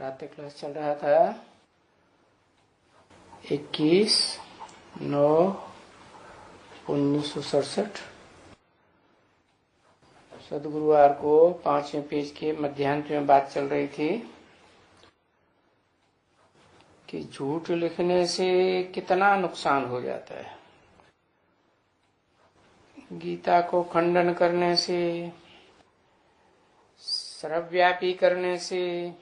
प्रातः क्लास चल रहा था 21/9/1967। सदगुरुवार को 5वें पेज के मध्यांत में बात चल रही थी कि झूठ लिखने से कितना नुकसान हो जाता है। गीता को खंडन करने से, सर्वव्यापी करने से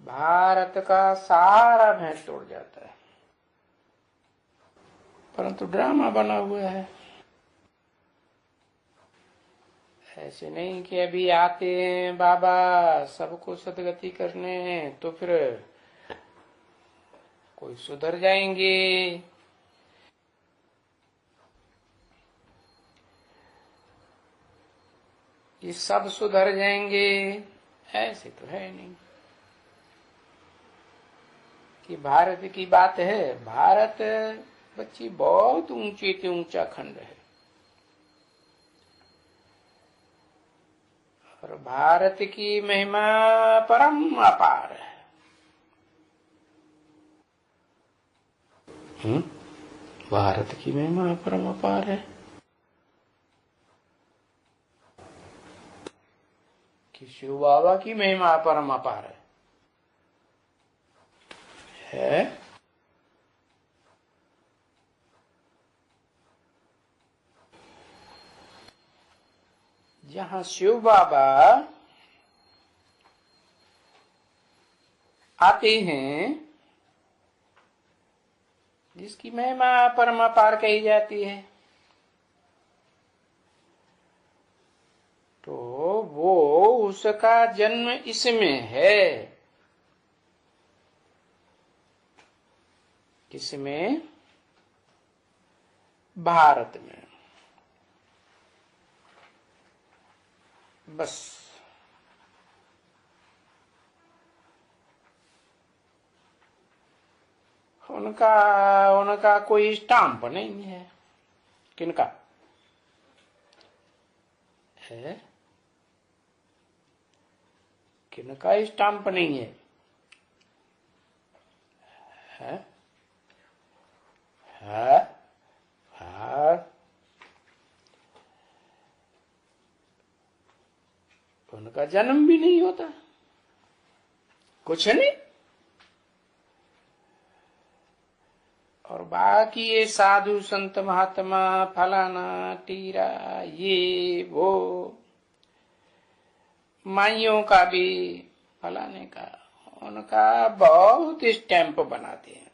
भारत का सारा भेंट तोड़ जाता है, परंतु ड्रामा बना हुआ है। ऐसे नहीं कि अभी आते हैं बाबा सबको सदगति करने तो फिर कोई सुधर जाएंगे। ये सब सुधर जाएंगे, ऐसे तो है नहीं कि भारत की बात है। भारत बच्ची बहुत ऊंचे से ऊंचा खंड है और भारत की महिमा परम अपार है। भारत की महिमा परम अपार है कि शिव बाबा की महिमा परम अपार है? जहां शिव बाबा आते हैं, जिसकी महिमा परमापार कही जाती है, तो वो उसका जन्म इसमें है। किसमें? भारत में। बस उनका कोई स्टाम्प नहीं है। किनका है? किनका स्टाम्प नहीं है? है? है? है? उनका जन्म भी नहीं होता, कुछ नहीं। और बाकी ये साधु संत महात्मा फलाना टीरा ये वो, माइयों का भी फलाने का, उनका बहुत स्टैंप बनाते हैं।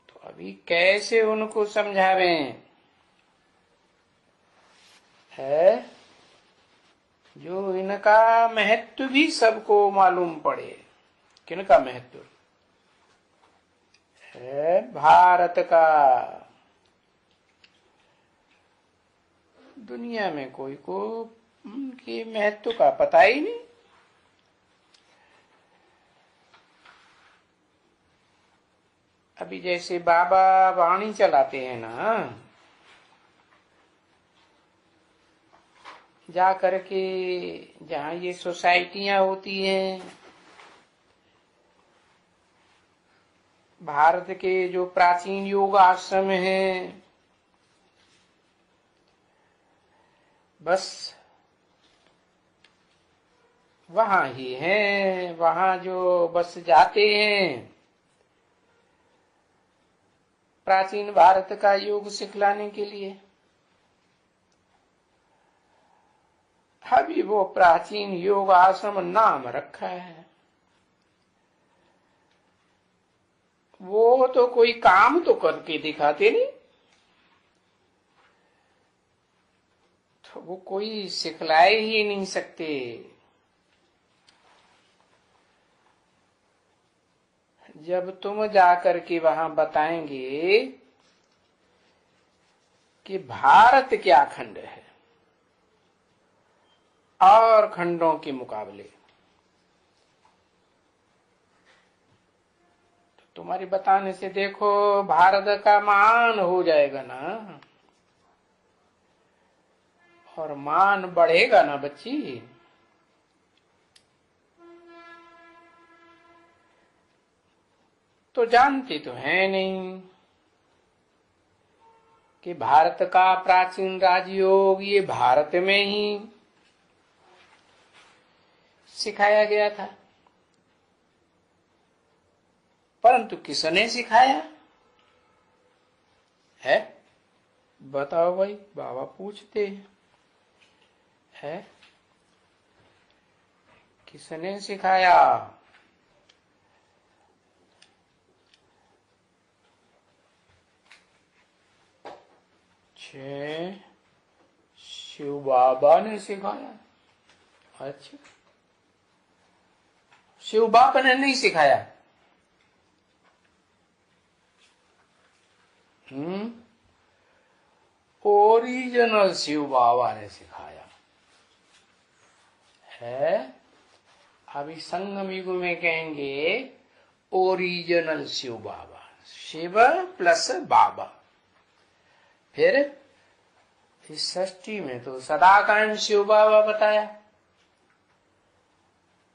तो अभी कैसे उनको समझावें? है जो इनका महत्व भी सबको मालूम पड़े। किनका महत्व है? भारत का। दुनिया में कोई को उनके महत्व का पता ही नहीं। अभी जैसे बाबा वाणी चलाते हैं ना, जा करके जहां ये सोसाइटियां होती हैं, भारत के जो प्राचीन योग आश्रम हैं, बस वहां ही हैं। वहां जो बस जाते हैं प्राचीन भारत का योग सिखलाने के लिए। अभी वो प्राचीन योग आश्रम नाम रखा है, वो तो कोई काम तो करके दिखाते नहीं। तो वो कोई सिखलाए ही नहीं सकते। जब तुम जाकर के वहां बताएंगे कि भारत क्या खंड है और खंडों के मुकाबले, तो तुम्हारी बताने से देखो भारत का मान हो जाएगा ना। और मान बढ़ेगा ना बच्ची, तो जानती तो है नहीं कि भारत का प्राचीन राजयोग ये भारत में ही सिखाया गया था। परंतु किसने सिखाया है? बताओ भाई, बाबा पूछते हैं, किसने सिखाया? शिव बाबा ने सिखाया। अच्छा, शिव बाबा ने नहीं सिखाया? ओरिजिनल शिव बाबा ने सिखाया है। अभी संगम युग में कहेंगे ओरिजिनल शिव बाबा, शिव प्लस बाबा। फिर इस षष्ठी में तो सदाकांड शिव बाबा बताया,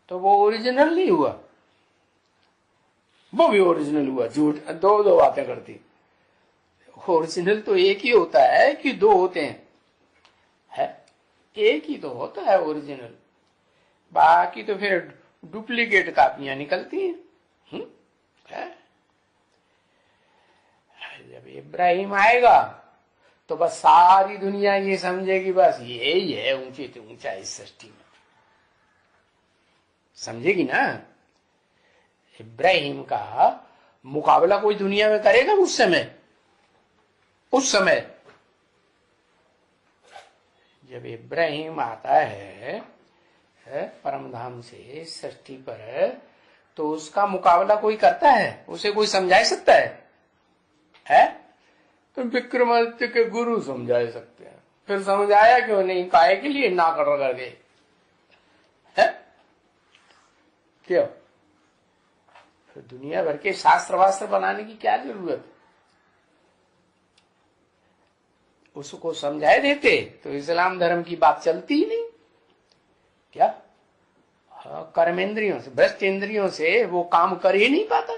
तो वो ओरिजिनल नहीं हुआ? वो भी ओरिजिनल हुआ? झूठ, दो दो बातें करती। ओरिजिनल तो एक ही होता है कि दो होते हैं? है, एक ही तो होता है ओरिजिनल, बाकी तो फिर डुप्लीकेट कापियां निकलती हैं। है? जब इब्राहिम आएगा तो बस सारी दुनिया ये समझेगी बस यही है ऊंची तो ऊंचा इस सृष्टि में, समझेगी ना? इब्राहिम का मुकाबला कोई दुनिया में करेगा उस समय? उस समय जब इब्राहिम आता है परमधाम से सृष्टि पर, तो उसका मुकाबला कोई करता है? उसे कोई समझा सकता है? तो विक्रमादित्य के गुरु समझा सकते हैं। फिर समझाया क्यों नहीं? काहे के लिए ना कर गए? क्यों? फिर दुनिया भर के शास्त्र वास्त्र बनाने की क्या जरूरत? उसको समझाए देते तो इस्लाम धर्म की बात चलती ही नहीं। क्या? कर्मेंद्रियों से, भ्रष्ट इंद्रियों से वो काम कर ही नहीं पाता।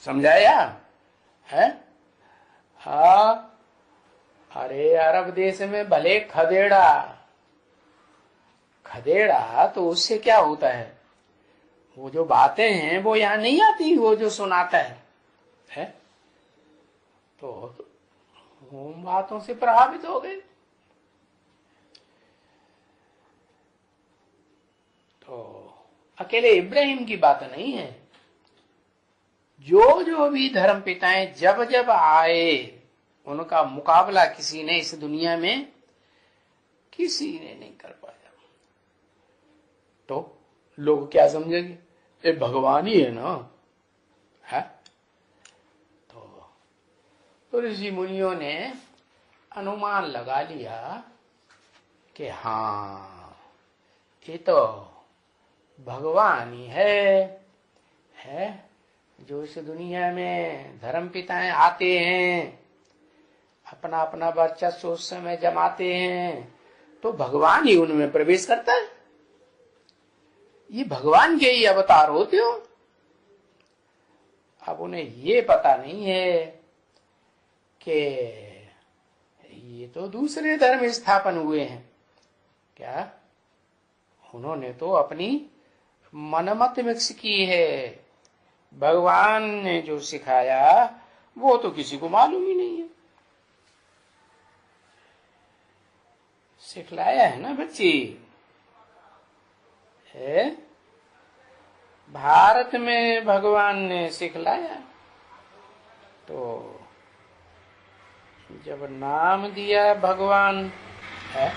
समझाया है? हाँ, अरे अरब देश में भले खदेड़ा तो उससे क्या होता है? वो जो बातें हैं वो यहां नहीं आती, वो जो सुनाता है? तो उन बातों से प्रभावित हो गए। तो अकेले इब्राहिम की बात नहीं है, जो जो भी धर्म पिताएं जब जब आए उनका मुकाबला किसी ने इस दुनिया में किसी ने नहीं कर पाया। तो लोग क्या समझेंगे? ये भगवान ही है ना? है? तो ऋषि मुनियों ने अनुमान लगा लिया कि हाँ, ये तो भगवान ही है जो इस दुनिया में धर्म पिताएं आते हैं, अपना अपना वर्चस्व उस समय जमाते हैं, तो भगवान ही उनमें प्रवेश करता है। ये भगवान के ही अवतार होते हो। अब उन्हें ये पता नहीं है कि ये तो दूसरे धर्म स्थापन हुए हैं। क्या? उन्होंने तो अपनी मनमत मिक्स की है। भगवान ने जो सिखाया वो तो किसी को मालूम ही नहीं है। सिखलाया है ना बच्ची? है? भारत में भगवान ने सिखलाया। तो जब नाम दिया भगवान है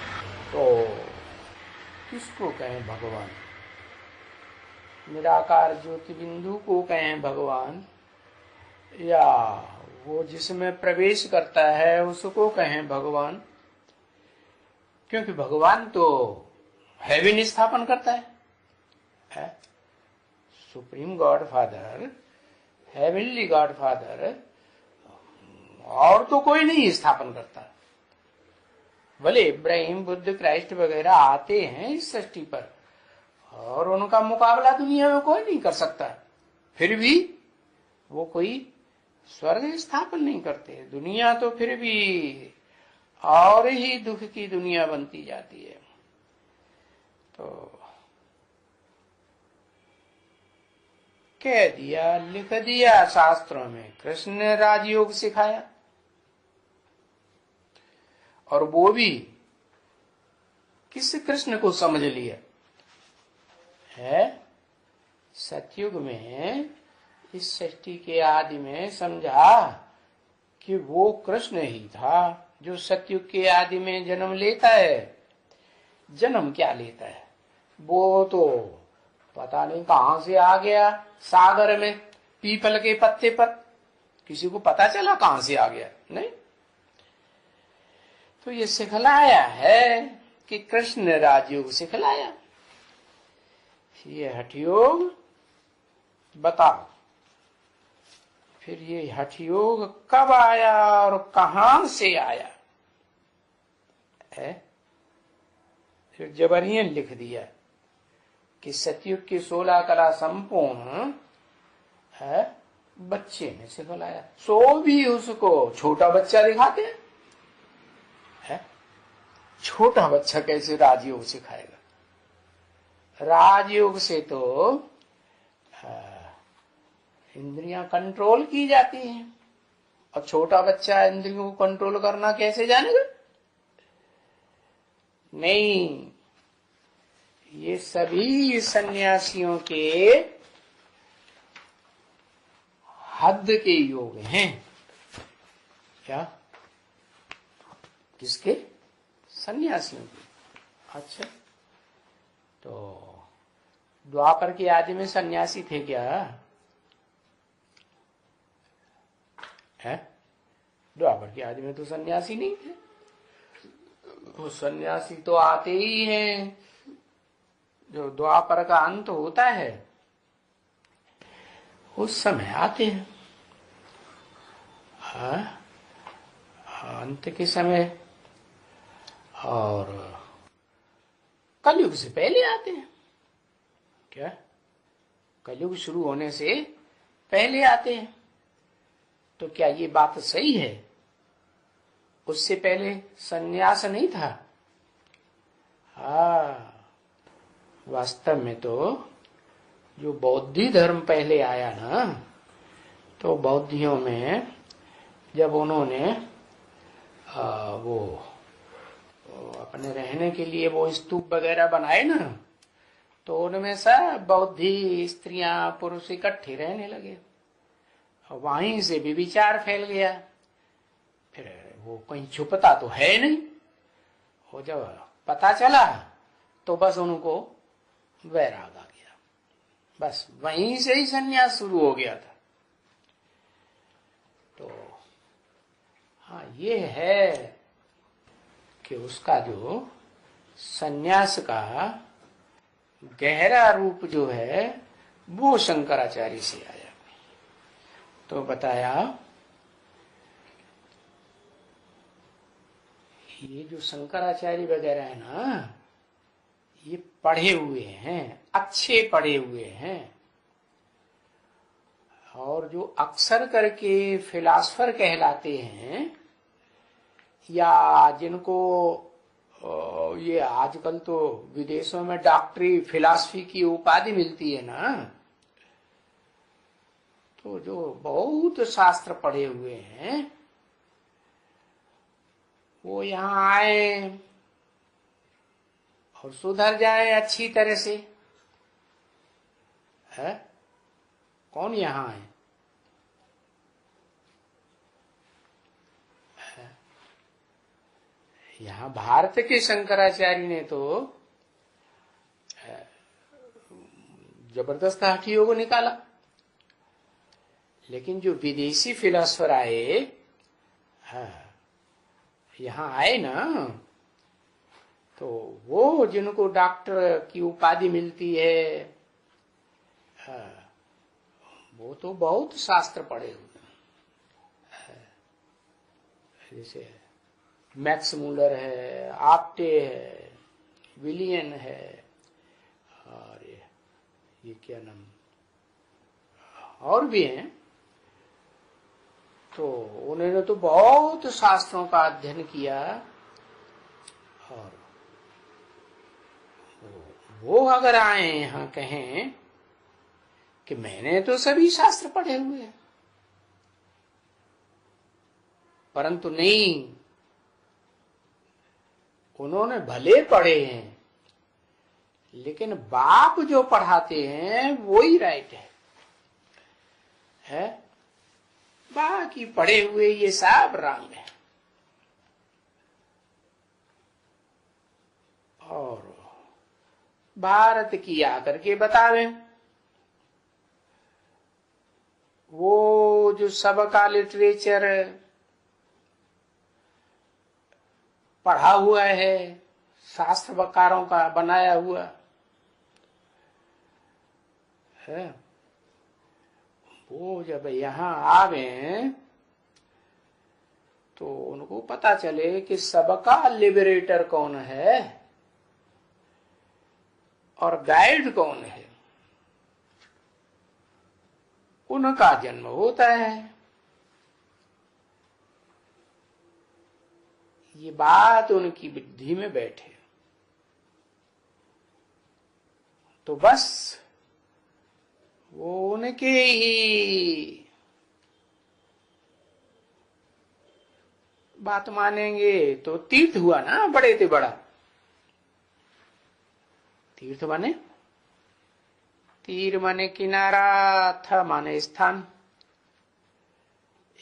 तो किसको कहें भगवान? निराकार ज्योति बिंदु को कहें भगवान, या वो जिसमें प्रवेश करता है उसको कहें भगवान? क्योंकि भगवान तो हेवन स्थापन करता है? Supreme God father, heavenly God father, और तो कोई नहीं स्थापन करता भले इब्राहिम, बुद्ध, क्राइस्ट वगैरह आते हैं इस सृष्टि पर और उनका मुकाबला दुनिया में कोई नहीं कर सकता, फिर भी वो कोई स्वर्ग स्थापन नहीं करते। दुनिया तो फिर भी और ही दुख की दुनिया बनती जाती है। तो कह दिया, लिख दिया शास्त्रों में, कृष्ण ने राजयोग सिखाया। और वो भी किस कृष्ण को समझ लिया है? सतयुग में इस सृष्टि के आदि में समझा कि वो कृष्ण ही था जो सतयुग के आदि में जन्म लेता है। जन्म क्या लेता है? वो तो पता नहीं कहां से आ गया, सागर में पीपल के पत्ते पर, किसी को पता चला कहां से आ गया? नहीं। तो ये सिखलाया है कि कृष्ण ने राजयोग सिखलाया। ये हठयोग बताओ, फिर ये हठयोग कब आया और कहां से आया है? फिर जबरन लिख दिया कि सतयुग की 16 कला संपूर्ण है बच्चे ने सिखलाया। सो भी उसको छोटा बच्चा दिखाते हैं। छोटा बच्चा कैसे राजयोग सिखाएगा? राजयोग से तो इंद्रियां कंट्रोल की जाती हैं, और छोटा बच्चा इंद्रियों को कंट्रोल करना कैसे जानेगा? नहीं, ये सभी सन्यासियों के हद के योग हैं। क्या? किसके? सन्यासियों के। अच्छा, तो द्वापर के आदि में सन्यासी थे क्या? है? द्वापर के आदि में तो सन्यासी नहीं थे। वो सन्यासी तो आते ही हैं जो द्वापर का अंत होता है उस समय आते हैं। अंत के समय और कलयुग से पहले आते हैं। क्या? कलयुग शुरू होने से पहले आते हैं। तो क्या ये बात सही है? उससे पहले सन्यास नहीं था? वास्तव में तो जो बौद्धि धर्म पहले आया ना, तो बौद्धियों में जब उन्होंने वो अपने रहने के लिए वो स्तूप वगैरह बनाए ना, तो उनमें सब बौद्धि स्त्रियां पुरुष इकट्ठे रहने लगे। वहीं से भी विचार फैल गया। फिर वो कहीं छुपता तो है नहीं। वो जब पता चला तो बस उनको वैराग आ गया। बस वहीं से ही संन्यास शुरू हो गया था। तो हाँ, ये है कि उसका जो संन्यास का गहरा रूप जो है वो शंकराचार्य से आया। तो बताया ये जो शंकराचार्य वगैरह है ना, ये पढ़े हुए हैं, अच्छे पढ़े हुए हैं, और जो अक्सर करके फिलासफर कहलाते हैं, या जिनको ये आजकल तो विदेशों में डॉक्टरी फिलॉसफी की उपाधि मिलती है ना, तो जो बहुत शास्त्र पढ़े हुए हैं वो यहाँ आए और सुधर जाए अच्छी तरह से। है? कौन यहाँ है? यहाँ भारत के शंकराचार्य ने तो जबरदस्त हठी योग निकाला, लेकिन जो विदेशी फिलोसफर आए, यहाँ आए ना, तो वो जिनको डॉक्टर की उपाधि मिलती है, वो तो बहुत शास्त्र पढ़े हुए हैं। जैसे मैक्स मूलर है, आप्टे है, विलियन है, और ये क्या नाम और भी हैं। तो उन्होंने तो बहुत शास्त्रों का अध्ययन किया, और वो अगर आए यहां कहें कि मैंने तो सभी शास्त्र पढ़े हुए हैं, परंतु नहीं, उन्होंने भले पढ़े हैं लेकिन बाप जो पढ़ाते हैं वो ही राइट है, बाकी पढ़े हुए ये सब रंग है। और भारत की आकर के बतावे, वो जो सबका लिटरेचर पढ़ा हुआ है, शास्त्रकारों का बनाया हुआ है, वो जब यहाँ आवे तो उनको पता चले कि सबका लिबरेटर कौन है और गाइड कौन है, उनका जन्म होता है। ये बात उनकी बुद्धि में बैठे तो बस वो उनके ही बात मानेंगे। तो तीर्थ हुआ ना बड़े से बड़ा, तीर्थ माने तीर माने किनारा, था माने स्थान,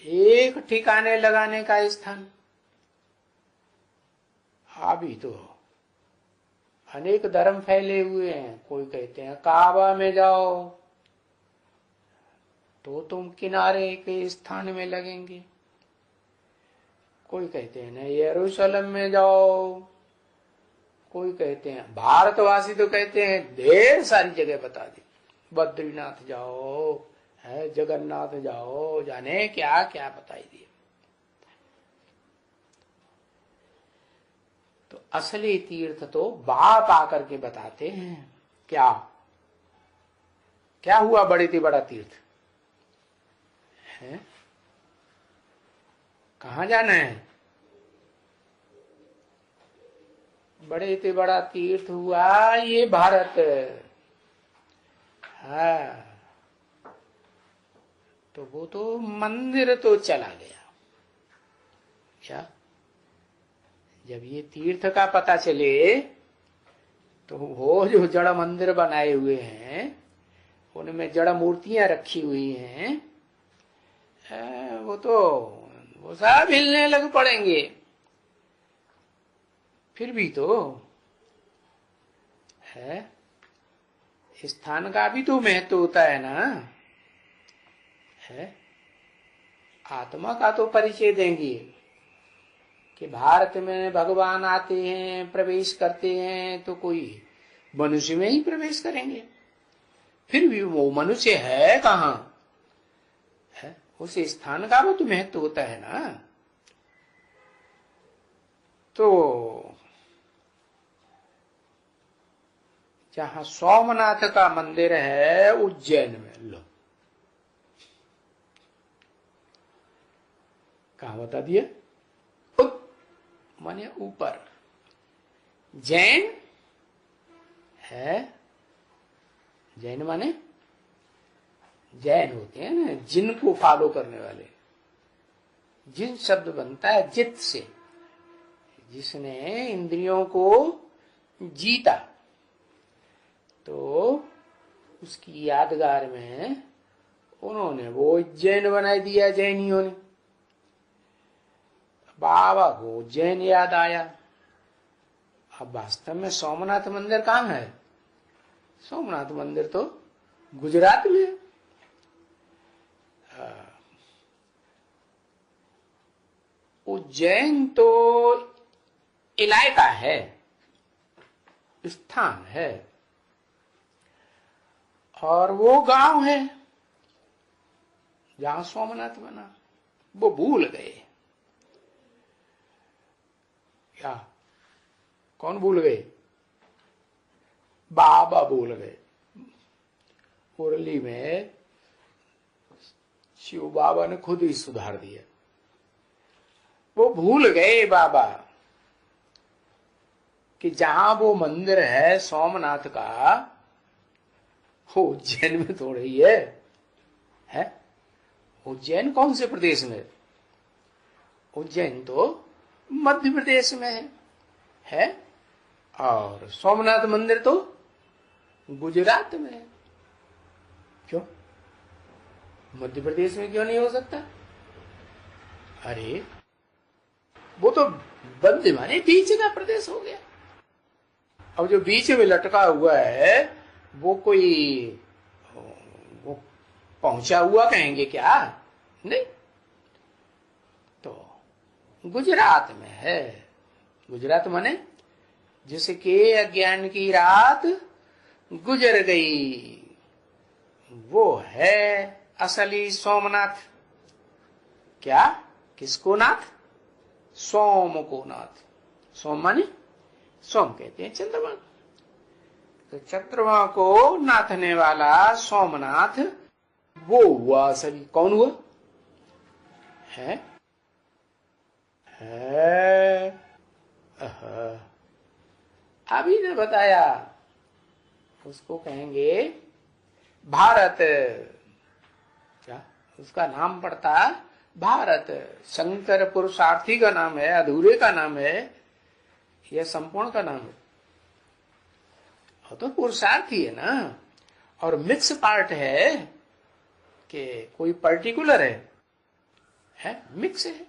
एक ठिकाने लगाने का स्थान। अभी तो अनेक धर्म फैले हुए हैं, कोई कहते हैं काबा में जाओ तो तुम किनारे के स्थान में लगेंगे, कोई कहते हैं ना यरूशलेम में जाओ, कोई कहते हैं, भारतवासी तो कहते हैं ढेर सारी जगह बता दी, बद्रीनाथ जाओ है, जगन्नाथ जाओ, जाने क्या क्या बताई दिए। तो असली तीर्थ तो बाप आकर के बताते हैं। क्या क्या हुआ बड़े से बड़ा तीर्थ है, कहाँ जाना है? बड़े से बड़ा तीर्थ हुआ ये भारत। हाँ, तो वो तो मंदिर तो चला गया। क्या जब ये तीर्थ का पता चले तो वो जो जड़ मंदिर बनाए हुए हैं उनमें जड़ मूर्तियां रखी हुई हैं, वो सब हिलने लग पड़ेंगे। फिर भी तो है, स्थान का भी तो महत्व होता है ना, है आत्मा का तो परिचय देंगे कि भारत में भगवान आते हैं, प्रवेश करते हैं, तो कोई मनुष्य में ही प्रवेश करेंगे। फिर भी वो मनुष्य है कहाँ है, उस स्थान का वो तो महत्व होता है ना। तो जहां सोमनाथ का मंदिर है उज्जैन में, लो कहा बता दिया, माने ऊपर। जैन है, जैन माने जैन होते हैं ना जिनको फॉलो करने वाले। जिन शब्द बनता है जित से, जिसने इंद्रियों को जीता, तो उसकी यादगार में उन्होंने वो उज्जैन बना दिया जैनियों ने। बाबा को उज्जैन याद आया। अब वास्तव में सोमनाथ मंदिर कहाँ है? सोमनाथ मंदिर तो गुजरात में है। उज्जैन तो इलाका है, स्थान है, और वो गांव है जहां सोमनाथ बना। वो भूल गए। क्या? कौन भूल गए? बाबा भूल गए। मुरली में शिव बाबा ने खुद ही सुधार दिया। वो भूल गए बाबा कि जहां वो मंदिर है सोमनाथ का, वो उज्जैन में थोड़ा ही है? उज्जैन कौन से प्रदेश में? उज्जैन तो मध्य प्रदेश में है और सोमनाथ मंदिर तो गुजरात में है। क्यों मध्य प्रदेश में क्यों नहीं हो सकता? अरे वो तो बंद माने बीच का प्रदेश हो गया। अब जो बीच में लटका हुआ है वो कोई वो पहुंचा हुआ कहेंगे क्या? नहीं, तो गुजरात में है। गुजरात माने जिसके अज्ञान की रात गुजर गई, वो है असली सोमनाथ। क्या? किसको नाथ? सोम को नाथ। सोम माने सोम कहते हैं चंद्रमा। तो चंद्रमा को नाथने वाला सोमनाथ वो हुआ असली। कौन हुआ? है अभी ने बताया, उसको कहेंगे भारत। क्या उसका नाम पड़ता? भारत। शंकर पुरुषार्थी का नाम है, अधूरे का नाम है, यह संपूर्ण का नाम है। तो पुरुषार्थी है ना, और मिक्स पार्ट है कि कोई पर्टिकुलर है मिक्स है।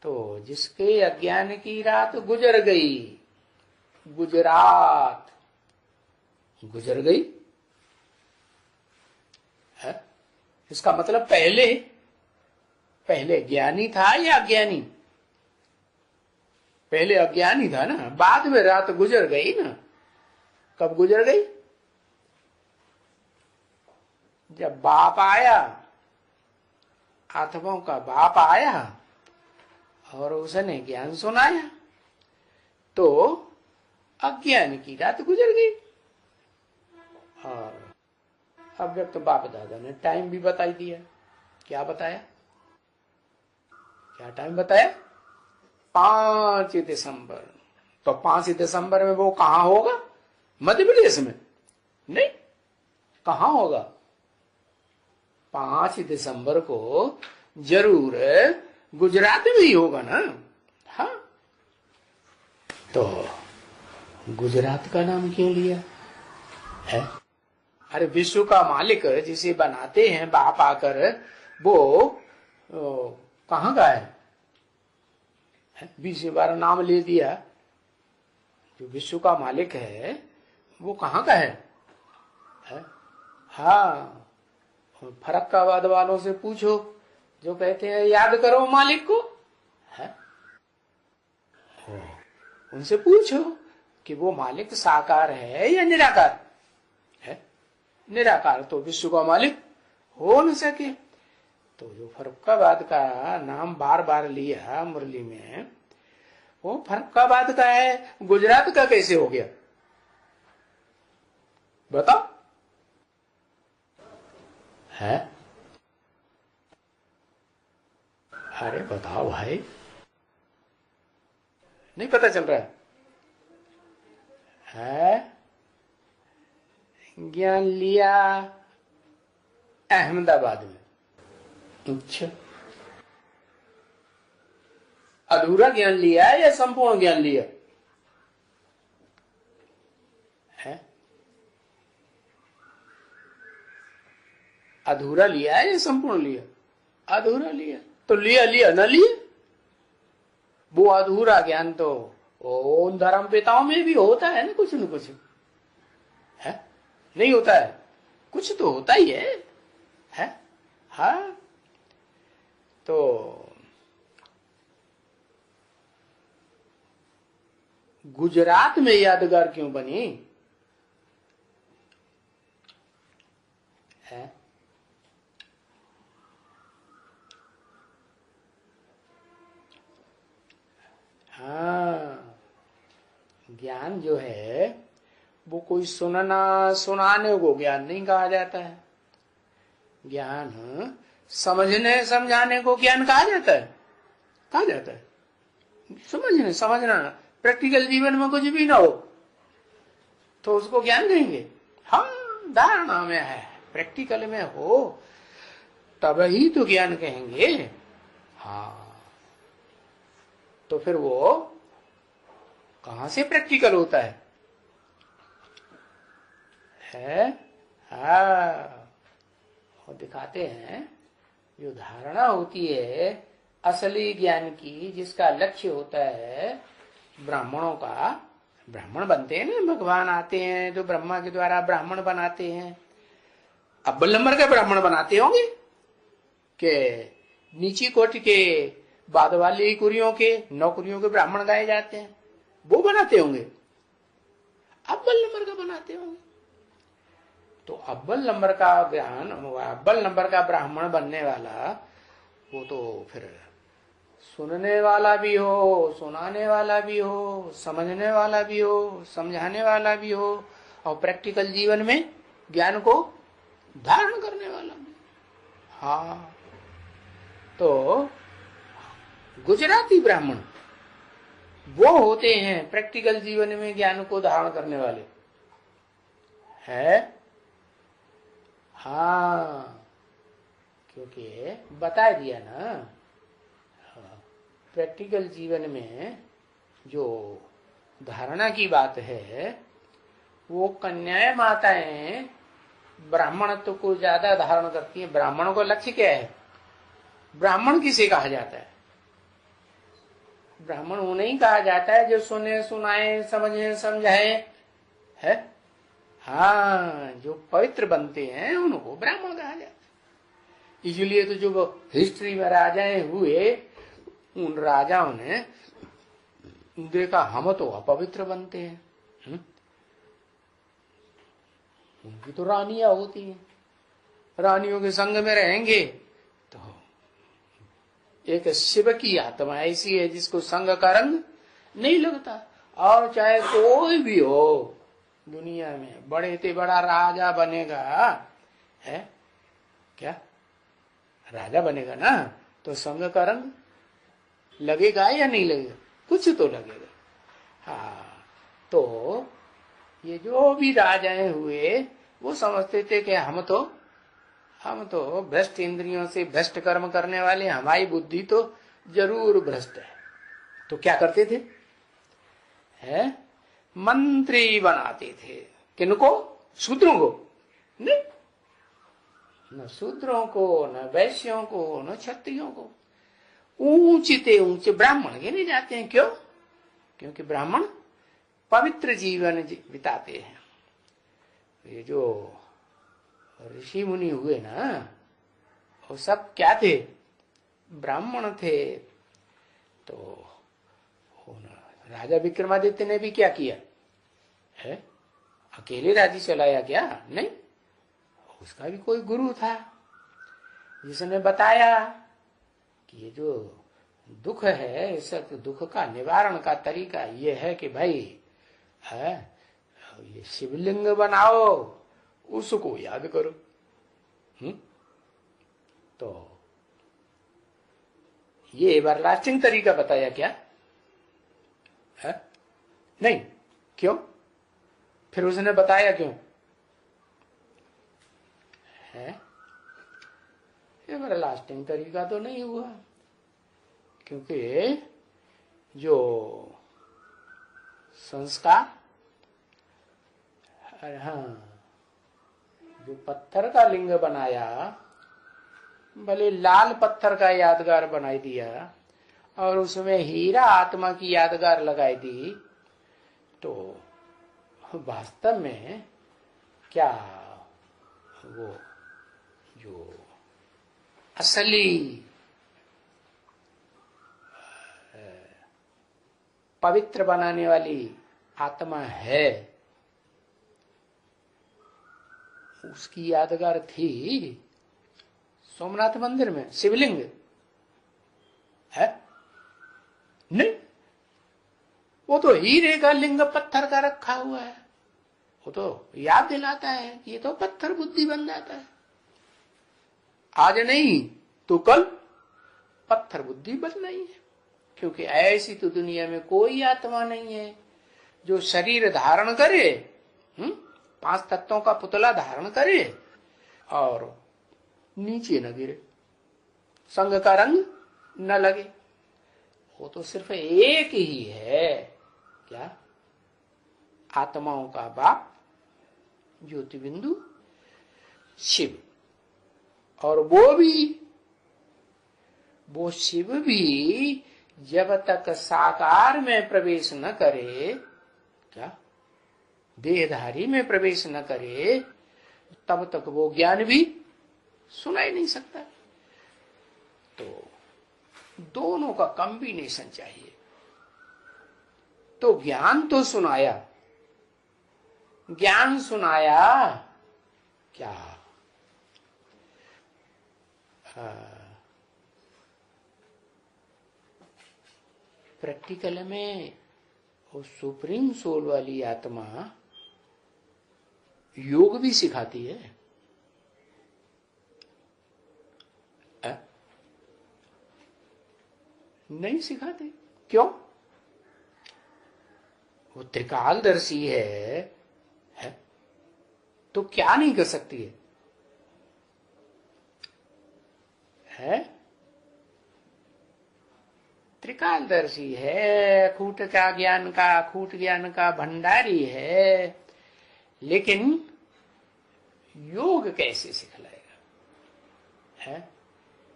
तो जिसके अज्ञान की रात गुजर गई, गुजरात गुजर गई है। इसका मतलब पहले ज्ञानी था या अज्ञानी? पहले अज्ञानी था ना, बाद में रात गुजर गई ना। कब गुजर गई? जब बाप आया, आत्माओं का बाप आया और उसने ज्ञान सुनाया, तो अज्ञान की रात गुजर गई। और अव्यक्त तो बाप दादा ने टाइम भी बताई दिया। क्या बताया? क्या टाइम बताया? 5 दिसंबर। तो 5 दिसंबर में वो कहां होगा? मध्य प्रदेश में नहीं, कहां होगा? 5 दिसंबर को जरूर गुजरात में ही होगा ना। हाँ, तो गुजरात का नाम क्यों लिया है? अरे विश्व का मालिक जिसे बनाते हैं बाप आकर, वो कहाँ का है? 20 बार नाम ले दिया। जो विश्व का मालिक है वो कहाँ का है? हाँ, फरक्काबाद वालों से पूछो जो कहते हैं याद करो मालिक को, है? उनसे पूछो कि वो मालिक साकार है या निराकार है? निराकार तो विश्व का मालिक हो न सके। तो जो फरक्काबाद का नाम बार बार लिया मुरली में, वो फरक्काबाद का है, गुजरात का कैसे हो गया? बताओ। है? अरे बताओ भाई, नहीं पता चल रहा है? ज्ञान लिया अहमदाबाद में। अच्छा, अधूरा ज्ञान लिया है या संपूर्ण ज्ञान लिया है? अधूरा लिया है या संपूर्ण लिया? अधूरा लिया। तो लिया ना लिया। वो अधूरा ज्ञान तो उन धर्म पिताओं में भी होता है ना, कुछ न कुछ है। नहीं होता है? कुछ तो होता ही है? हाँ, तो गुजरात में यादगार क्यों बनी है? हाँ, ज्ञान जो है वो कोई सुनना सुनाने को ज्ञान नहीं कहा जाता है। ज्ञान समझने समझाने को ज्ञान कहा जाता है। कहा जाता है समझने समझना। प्रैक्टिकल जीवन में कुछ भी ना हो तो उसको ज्ञान कहेंगे। हाँ, धारणा में है, प्रैक्टिकल में हो तब ही तो ज्ञान कहेंगे। हाँ, तो फिर वो कहां से प्रैक्टिकल होता है? हाँ, और दिखाते हैं जो धारणा होती है असली ज्ञान की, जिसका लक्ष्य होता है ब्राह्मणों का। ब्राह्मण बनते हैं ना, भगवान आते हैं तो ब्रह्मा के द्वारा ब्राह्मण बनाते हैं। अव्वल नंबर के ब्राह्मण बनाते होंगे कि नीची कोटि के बाद वाली कुरियों के, नौकरियों के ब्राह्मण गाए जाते हैं, वो बनाते होंगे। अव्वल नंबर का बनाते होंगे। तो अव्वल नंबर का ज्ञान, अव्वल नंबर का ब्राह्मण बनने वाला वो तो फिर सुनने वाला भी हो, सुनाने वाला भी हो, समझने वाला भी हो, समझाने वाला भी हो, और प्रैक्टिकल जीवन में ज्ञान को धारण करने वाला भी। हाँ, तो गुजराती ब्राह्मण वो होते हैं प्रैक्टिकल जीवन में ज्ञान को धारण करने वाले है। हाँ, क्योंकि बता दिया ना, प्रैक्टिकल जीवन में जो धारणा की बात है वो कन्याएं माताएं ब्राह्मणत्व को ज्यादा धारण करती हैं। ब्राह्मणों का लक्ष्य क्या है? ब्राह्मण किसे कहा जाता है? ब्राह्मण उन्हें ही कहा जाता है जो सुने सुनाए समझे समझाए है। हाँ, जो पवित्र बनते हैं उनको ब्राह्मण कहा जाता है। इसलिए तो जो हिस्ट्री में राजाएं हुए, उन राजाओं ने देखा हम तो अपवित्र बनते हैं। उनकी तो रानियां होती हैं, रानियों के संग में रहेंगे तो एक शिव की आत्मा ऐसी है जिसको संग का रंग नहीं लगता। और चाहे कोई भी हो दुनिया में, बड़े से बड़ा राजा बनेगा है क्या, राजा बनेगा ना, तो संग का रंग लगेगा या नहीं लगेगा? कुछ तो लगेगा। हाँ, तो ये जो भी राजाएं हुए वो समझते थे कि हम तो भ्रष्ट इंद्रियों से भ्रष्ट कर्म करने वाले, हमारी बुद्धि तो जरूर भ्रष्ट है। तो क्या करते थे? है मंत्री बनाते थे। किनको? शूद्रों को नहीं, न शूद्रों को, न वैश्यों को, न क्षत्रियों को। ऊंचे ऊंचे ब्राह्मण गिने जाते हैं। क्यों? क्योंकि ब्राह्मण पवित्र जीवन बिताते हैं। ये जो ऋषि मुनि हुए ना, वो सब क्या थे? ब्राह्मण थे। तो राजा विक्रमादित्य ने भी क्या किया है? अकेले राज्य चलाया क्या? नहीं, उसका भी कोई गुरु था जिसने बताया कि ये जो दुख है, इस दुख का निवारण का तरीका ये है कि भाई है ये शिवलिंग बनाओ, उसको याद करो। तो ये एवरलास्टिंग तरीका बताया क्या है? नहीं। क्यों? फिर उसने बताया क्यों है? एवरलास्टिंग तरीका तो नहीं हुआ, क्योंकि जो संस्कार, हाँ, जो पत्थर का लिंग बनाया, भले लाल पत्थर का यादगार बनाई दिया और उसमें हीरा आत्मा की यादगार लगाई दी, तो वास्तव में क्या वो जो असली पवित्र बनाने वाली आत्मा है, उसकी यादगार थी सोमनाथ मंदिर में शिवलिंग है? नहीं, वो तो हीरे का लिंग पत्थर का रखा हुआ है, वो तो याद दिलाता है कि ये तो पत्थर बुद्धि बन जाता है। आज नहीं तो कल पत्थर बुद्धि बनना ही है, क्योंकि ऐसी तो दुनिया में कोई आत्मा नहीं है जो शरीर धारण करे, 5 तत्वों का पुतला धारण करे और नीचे न गिरे, संग का रंग न लगे। वो तो सिर्फ एक ही है, क्या? आत्माओं का बाप ज्योति बिंदु शिव। और वो शिव भी जब तक साकार में प्रवेश न करे, क्या देहधारी में प्रवेश न करे, तब तक वो ज्ञान भी सुनाई नहीं सकता। तो दोनों का कॉम्बिनेशन चाहिए। तो ज्ञान तो सुनाया, ज्ञान सुनाया क्या? प्रैक्टिकल में वो सुप्रीम सोल वाली आत्मा योग भी सिखाती है। नहीं सिखाते, क्यों? वो त्रिकालदर्शी है तो क्या नहीं कर सकती है? त्रिकालदर्शी है, अखूट ज्ञान का भंडारी है, लेकिन योग कैसे सिखलाएगा? है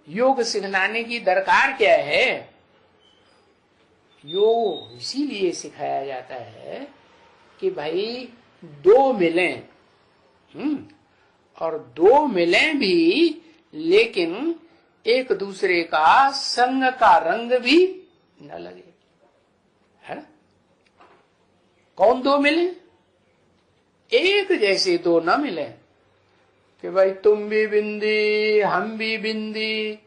योग सिखलाने की दरकार क्या है? योग इसीलिए सिखाया जाता है कि भाई दो मिलें, और दो मिलें भी, लेकिन एक दूसरे का संग का रंग भी न लगे, है ना? कौन दो मिले? एक जैसे दो न मिले कि भाई तुम भी बिंदी हम भी बिंदी,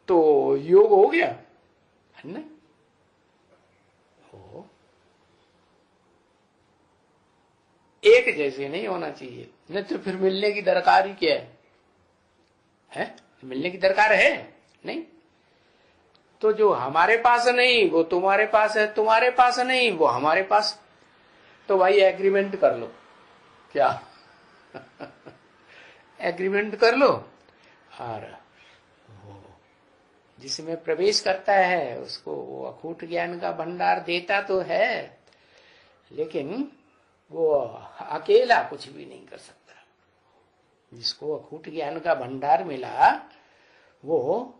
तो योग हो गया, है ना? एक जैसे नहीं होना चाहिए, नहीं तो फिर मिलने की दरकार ही क्या है? मिलने की दरकार है नहीं। तो जो हमारे पास नहीं वो तुम्हारे पास है, तुम्हारे पास नहीं वो हमारे पास, तो भाई एग्रीमेंट कर लो, क्या? एग्रीमेंट कर लो, और वो जिसमें प्रवेश करता है उसको वो अखूट ज्ञान का भंडार देता तो है, लेकिन वो अकेला कुछ भी नहीं कर सकता। जिसको अखूट ज्ञान का भंडार मिला वो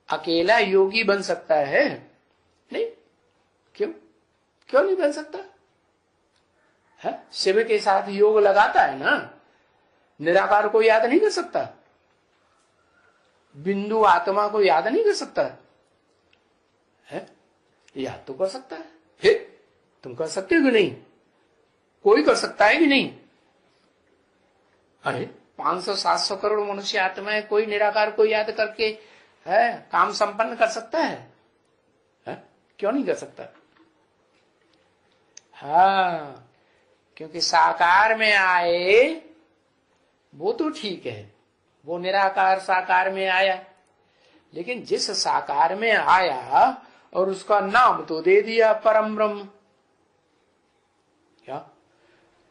अकेला योगी बन सकता है? नहीं। क्यों नहीं बन सकता है? शिव के साथ योग लगाता है ना, निराकार को याद नहीं कर सकता, बिंदु आत्मा को याद नहीं कर सकता है? याद तो कर सकता है। तुम कर सकते हो कि नहीं? कोई कर सकता है कि नहीं? अरे 500-700 करोड़ मनुष्य आत्माएं, कोई निराकार को याद करके है काम संपन्न कर सकता है? क्यों नहीं कर सकता? हाँ, क्योंकि साकार में आए वो तो ठीक है, वो निराकार साकार में आया, लेकिन जिस साकार में आया और उसका नाम तो दे दिया परम ब्रह्म, क्या?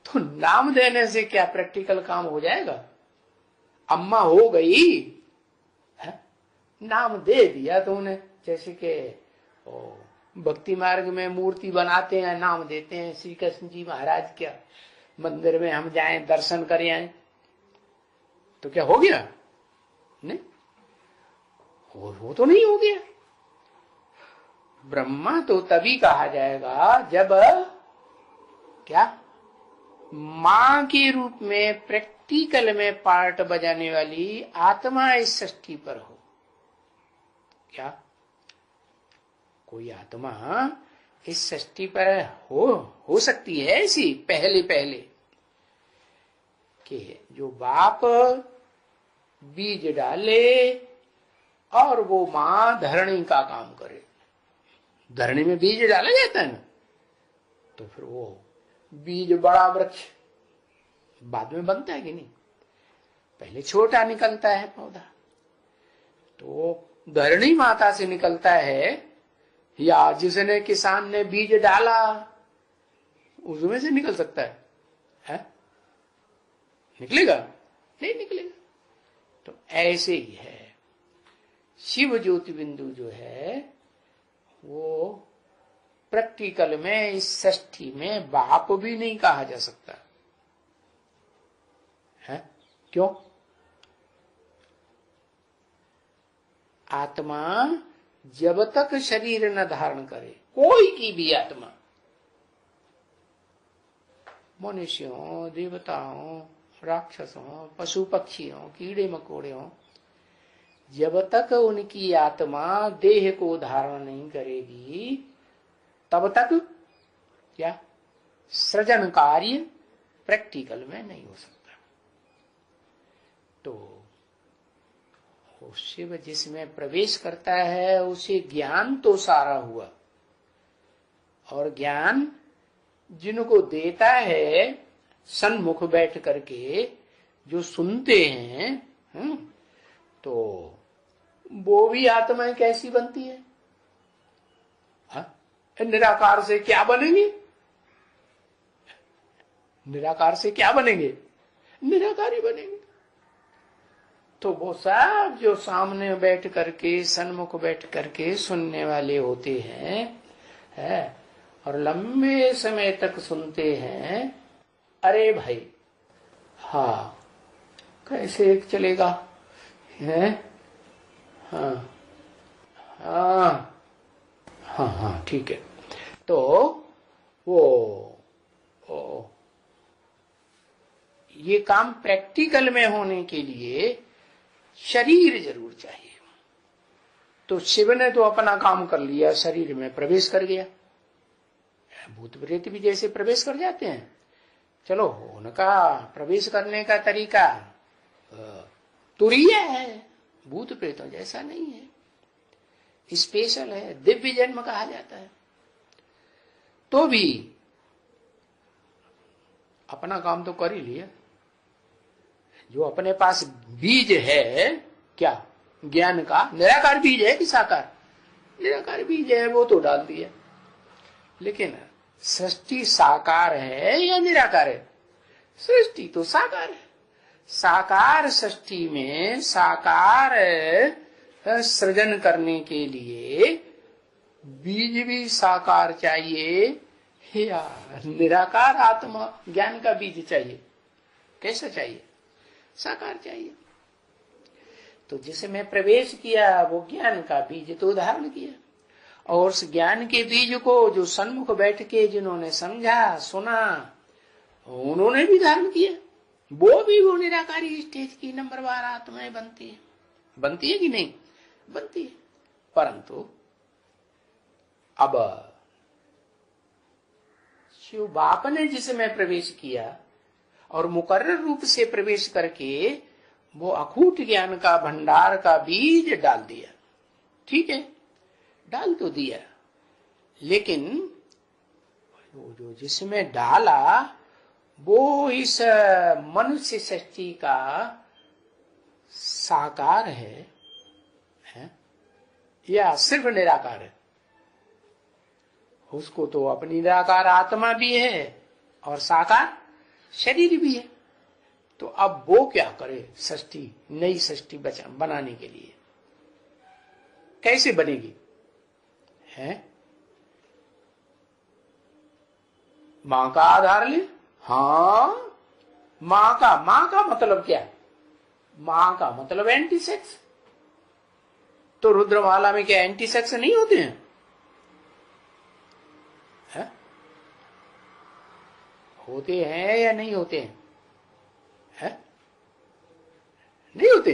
तो नाम देने से क्या प्रैक्टिकल काम हो जाएगा? अम्मा हो गई है? नाम दे दिया तुमने। जैसे कि भक्ति मार्ग में मूर्ति बनाते हैं, नाम देते हैं श्री कृष्ण जी महाराज, क्या मंदिर में हम जाएं दर्शन करें आए, तो क्या हो गया? नहीं, वो तो नहीं हो गया। ब्रह्मा तो तभी कहा जाएगा जब क्या मां के रूप में प्रैक्टिकल में पार्ट बजाने वाली आत्मा इस सृष्टि पर हो। क्या कोई आत्मा इस सृष्टि पर हो सकती है ऐसी पहले कि जो बाप बीज डाले और वो मां धरणी का काम करे। धरणी में बीज डाला जाता है ना, तो फिर वो बीज बड़ा वृक्ष बाद में बनता है कि नहीं? पहले छोटा निकलता है पौधा, तो धरणी माता से निकलता है या जिसने किसान ने बीज डाला उसमें से निकल सकता है? निकलेगा? नहीं निकलेगा। तो ऐसे ही है शिव ज्योति बिंदु जो है वो प्रैक्टिकल में इस षष्ठी में बाप भी नहीं कहा जा सकता है। क्यों? आत्मा जब तक शरीर न धारण करे, कोई की भी आत्मा, मनुष्यों, देवताओं, राक्षसों, पशु पक्षियों, कीड़े मकोड़ों, जब तक उनकी आत्मा देह को धारण नहीं करेगी तब तक क्या सृजन कार्य प्रैक्टिकल में नहीं हो सकता। तो शिव जिसमें प्रवेश करता है उसे ज्ञान तो सारा हुआ, और ज्ञान जिनको देता है सन्मुख बैठ करके जो सुनते हैं, तो वो भी आत्माएं कैसी बनती है? निराकार से क्या बनेंगे? निराकार से क्या बनेंगे? निराकारी बनेंगे। तो वो सब जो सामने बैठ करके सन्मुख बैठ करके सुनने वाले होते हैं और लंबे समय तक सुनते हैं, अरे भाई हाँ कैसे चलेगा है? हाँ हाँ हाँ हाँ ठीक है। तो ये काम प्रैक्टिकल में होने के लिए शरीर जरूर चाहिए। तो शिव ने तो अपना काम कर लिया, शरीर में प्रवेश कर गया। भूत प्रेत भी जैसे प्रवेश कर जाते हैं, चलो उनका प्रवेश करने का तरीका तुरीय है, भूत प्रेतों जैसा नहीं है, स्पेशल है, दिव्य जन्म कहा जाता है। तो भी अपना काम तो कर ही लिया। जो अपने पास बीज है क्या ज्ञान का, निराकार बीज है कि साकार? निराकार बीज है, वो तो डाल दिया। लेकिन सृष्टि साकार है या निराकार है? सृष्टि तो साकार है। साकार सृष्टि में साकार सृजन करने के लिए बीज भी साकार चाहिए या निराकार आत्मा ज्ञान का बीज चाहिए? कैसा चाहिए? साकार चाहिए। तो जिसमें प्रवेश किया वो ज्ञान का बीज तो धारण किया, और उस ज्ञान के बीज को जो सन्मुख बैठ के जिन्होंने समझा सुना उन्होंने भी धारण किया, वो निराकारी स्टेज की नंबरवार आत्माएं बनती है। बनती है कि नहीं? बनती है। परंतु अब शिव बाप ने जिसमें प्रवेश किया और मुकर्रर रूप से प्रवेश करके वो अखूट ज्ञान का भंडार का बीज डाल दिया। ठीक है, डाल तो दिया, लेकिन वो जो जिसमें डाला वो इस मनुष्य सृष्टि का साकार है या सिर्फ निराकार है? उसको तो अपनी निराकार आत्मा भी है और साकार शरीर भी है। तो अब वो क्या करे? सृष्टि, नई सृष्टि बनाने के लिए कैसे बनेगी? है मां का आधार ले। हाँ, मां का मतलब क्या? मां का मतलब एंटी सेक्स। तो रुद्रमाला में क्या एंटी सेक्स नहीं होते हैं? है? होते हैं या नहीं होते हैं? है? नहीं होते।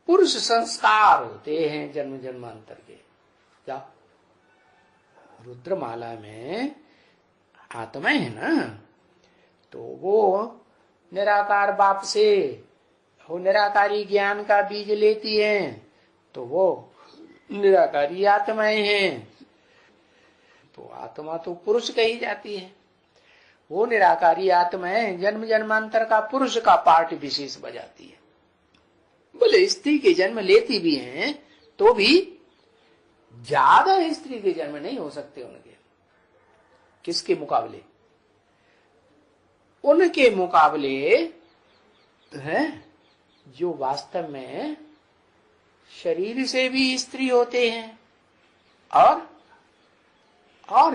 पुरुष संस्कार होते हैं जन्म जन्मांतर के। क्या रुद्रमाला में आत्माएं है ना, तो वो निराकार बाप से वो निराकारी ज्ञान का बीज लेती हैं, तो वो निराकारी आत्माएं हैं। तो आत्मा तो पुरुष कही जाती है, वो निराकारी आत्मा है, जन्म जन्मांतर का पुरुष का पार्ट विशेष बजाती है। बोले स्त्री के जन्म लेती भी हैं तो भी ज्यादा स्त्री के जन्म नहीं हो सकते उनके। किसके मुकाबले? उनके मुकाबले हैं जो वास्तव में शरीर से भी स्त्री होते हैं और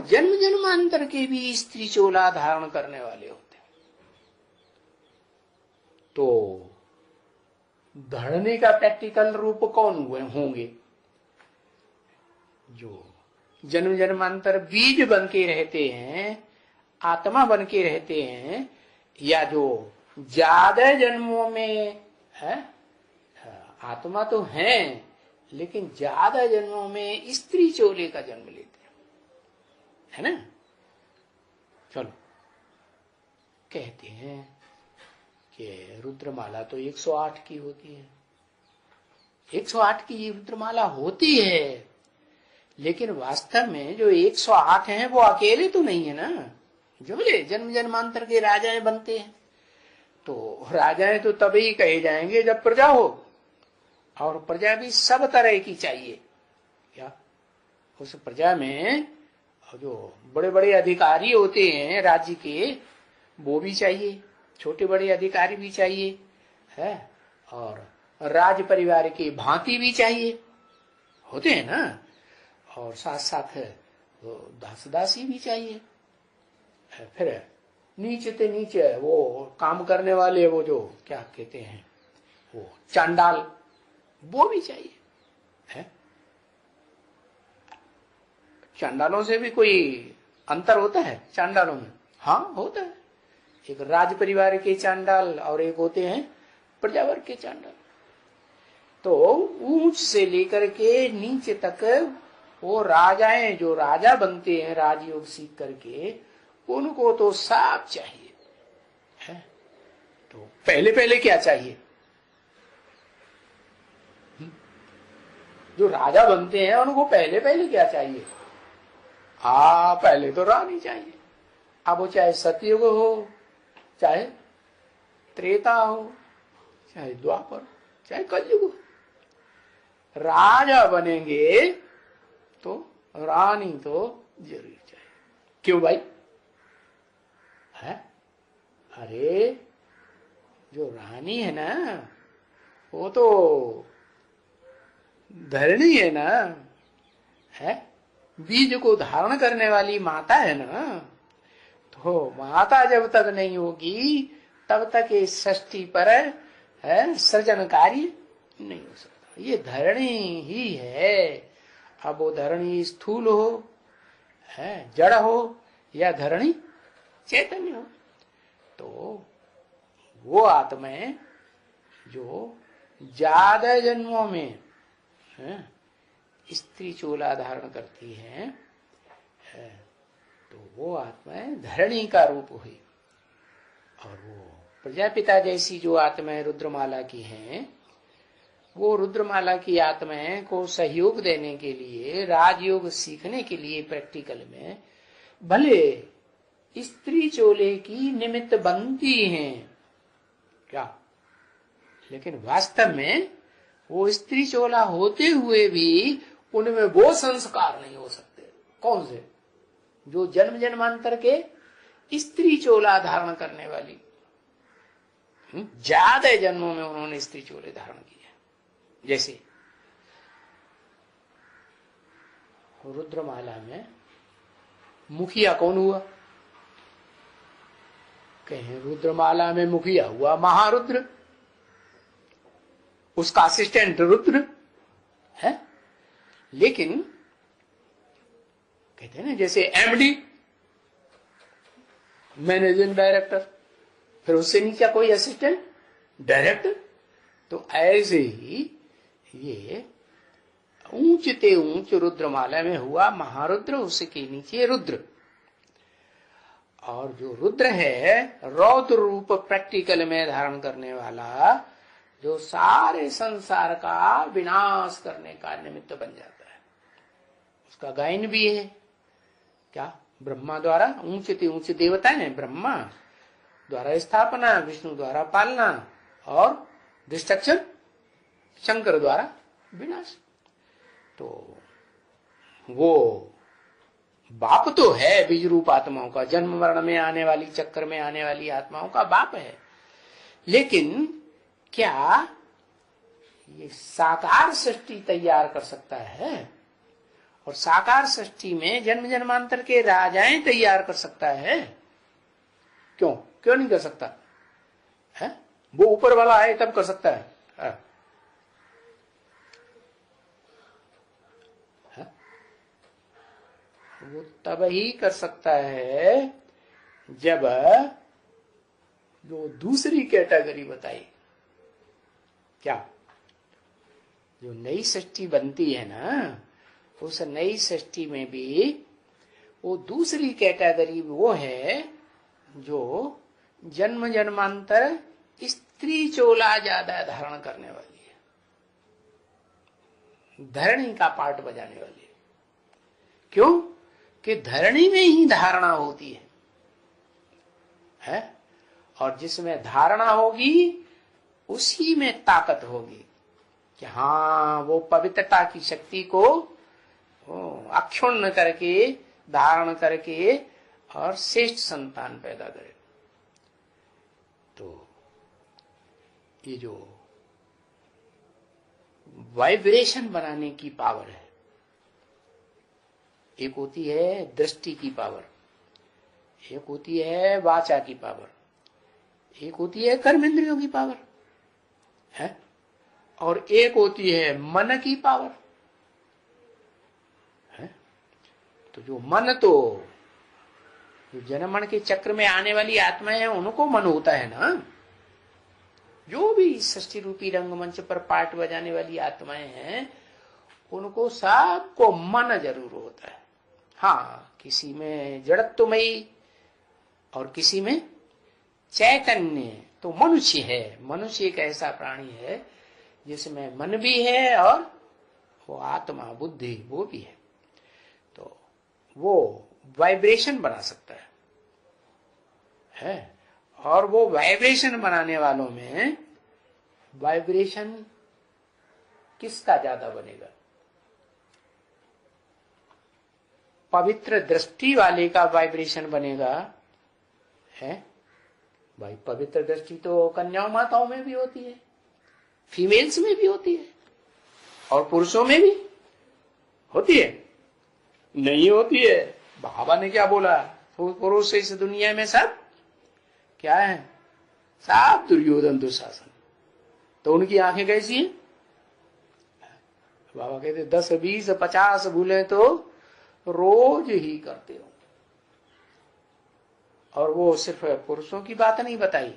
जन्म जन्मांतर के भी स्त्री चोला धारण करने वाले होते हैं। तो धरने का प्रैक्टिकल रूप कौन हुए होंगे? जो जन्म जन्मांतर बीज बन के रहते हैं, आत्मा बन के रहते हैं, या जो ज्यादा जन्मों में है, आत्मा तो है लेकिन ज्यादा जन्मों में स्त्री चोले का जन्म लेते हैं, है ना। चलो कहते हैं कि रुद्रमाला तो 108 की होती है, 108 की रुद्रमाला होती है, लेकिन वास्तव में जो 108 हैं वो अकेले तो नहीं है ना। जो बोले जन्म जन्मांतर के राजाएं बनते हैं, तो राजाएं तो तभी कहे जाएंगे जब प्रजा हो, और प्रजा भी सब तरह की चाहिए। क्या उस प्रजा में जो बड़े बड़े अधिकारी होते हैं राज्य के, वो भी चाहिए, छोटे बड़े अधिकारी भी चाहिए है, और राज परिवार की भांति भी चाहिए, होते हैं ना, और साथ साथ दास दासी भी चाहिए। फिर नीचे से नीचे वो काम करने वाले, वो जो क्या कहते हैं, वो चांडाल, वो भी चाहिए है। चांडालों से भी कोई अंतर होता है चांडालों में? हाँ होता है। एक राज परिवार के चांडाल और एक होते हैं प्रजावर्ग के चांडाल। तो ऊंच से लेकर के नीचे तक वो राजाएं, जो राजा बनते हैं राजयोग सीख करके, उनको तो सब चाहिए है। तो पहले पहले क्या चाहिए? जो राजा बनते हैं उनको पहले पहले क्या चाहिए? पहले तो रानी चाहिए। अब वो चाहे सतयुग हो, चाहे त्रेता हो, चाहे द्वापर, चाहे कलयुग हो, राजा बनेंगे तो रानी तो जरूर चाहिए। क्यों भाई? है अरे जो रानी है ना, वो तो धरणी है ना, है बीज को धारण करने वाली माता है ना। तो माता जब तक नहीं होगी तब तक ये सृष्टि पर है सृजन कार्य नहीं हो सकता। ये धरणी ही है। अब वो धरणी स्थूल हो, है जड़ हो, या धरणी चैतन्य हो, तो वो आत्माएं जो ज्यादा जन्मों में स्त्री चोला धारण करती हैं, तो वो आत्माएं धरणी का रूप हुई। और वो प्रजापिता जैसी जो आत्माएं रुद्रमाला की हैं, वो रुद्रमाला की आत्माएं को सहयोग देने के लिए, राजयोग सीखने के लिए प्रैक्टिकल में भले स्त्री चोले की निमित्त बनती हैं क्या, लेकिन वास्तव में वो स्त्री चोला होते हुए भी उनमें वो संस्कार नहीं हो सकते। कौन से? जो जन्म जन्मांतर के स्त्री चोला धारण करने वाली, ज्यादा जन्मों में उन्होंने स्त्री चोले धारण किए। जैसे रुद्रमाला में मुखिया कौन हुआ? कहें रुद्रमाला में मुखिया हुआ महारुद्र, उसका असिस्टेंट रुद्र है। लेकिन कहते हैं ना, जैसे एमडी मैनेजिंग डायरेक्टर, फिर उससे नीचे कोई असिस्टेंट डायरेक्टर, तो ऐसे ही ये ऊंचते ऊंच रुद्रमाला में हुआ महारुद्र, उसके नीचे रुद्र। और जो रुद्र है रौद्र रूप प्रैक्टिकल में धारण करने वाला, जो सारे संसार का विनाश करने का निमित्त बन जाता है। उसका गायन भी है, क्या? ब्रह्मा द्वारा, ऊंचे ऊंचे देवता हैं, ब्रह्मा द्वारा स्थापना, विष्णु द्वारा पालना और डिस्ट्रक्शन शंकर द्वारा विनाश। तो वो बाप तो है बीज रूप आत्माओं का, जन्म मरण में आने वाली, चक्कर में आने वाली आत्माओं का बाप है। लेकिन क्या ये साकार सृष्टि तैयार कर सकता है? और साकार सृष्टि में जन्म जन्मांतर के राजाएं तैयार कर सकता है? क्यों नहीं कर सकता है? वो ऊपर वाला है तब कर सकता है, वो तब ही कर सकता है जब जो दूसरी कैटेगरी बताई, क्या? जो नई सृष्टि बनती है ना, उस नई सृष्टि में भी वो दूसरी कैटेगरी वो है जो जन्म जन्मांतर स्त्री चोला ज्यादा धारण करने वाली है, धरणी का पार्ट बजाने वाली है। क्यों? कि धरणी में ही धारणा होती है? और जिसमें धारणा होगी उसी में ताकत होगी कि हाँ, वो पवित्रता की शक्ति को अक्षुण्ण करके, धारण करके और श्रेष्ठ संतान पैदा करे। तो ये जो वाइब्रेशन बनाने की पावर है, एक होती है दृष्टि की पावर, एक होती है वाचा की पावर, एक होती है कर्मेंद्रियों की पावर है, और एक होती है मन की पावर है। तो जो मन, तो जो जन्म मरण के चक्र में आने वाली आत्माएं हैं उनको मन होता है ना। जो भी सृष्टि रूपी रंगमंच पर पार्ट बजाने वाली आत्माएं हैं उनको सबको मन जरूर होता है। हाँ, किसी में जड़त्वमयी और किसी में चैतन्य। तो मनुष्य है, मनुष्य एक ऐसा प्राणी है जिसमें मन भी है और वो आत्मा, बुद्धि वो भी है। तो वो वाइब्रेशन बना सकता है। और वो वाइब्रेशन बनाने वालों में वाइब्रेशन किसका ज्यादा बनेगा? पवित्र दृष्टि वाले का वाइब्रेशन बनेगा है भाई। पवित्र दृष्टि तो कन्याओं माताओं में भी होती है, फीमेल्स में भी होती है और पुरुषों में भी होती है। नहीं होती है? बाबा ने क्या बोला? पुरुष इस दुनिया में सब क्या है? सब दुर्योधन दुशासन। तो उनकी आंखें कैसी हैं? बाबा कहते 10 20 50 भूले तो रोज ही करते हो। और वो सिर्फ पुरुषों की बात नहीं बताई,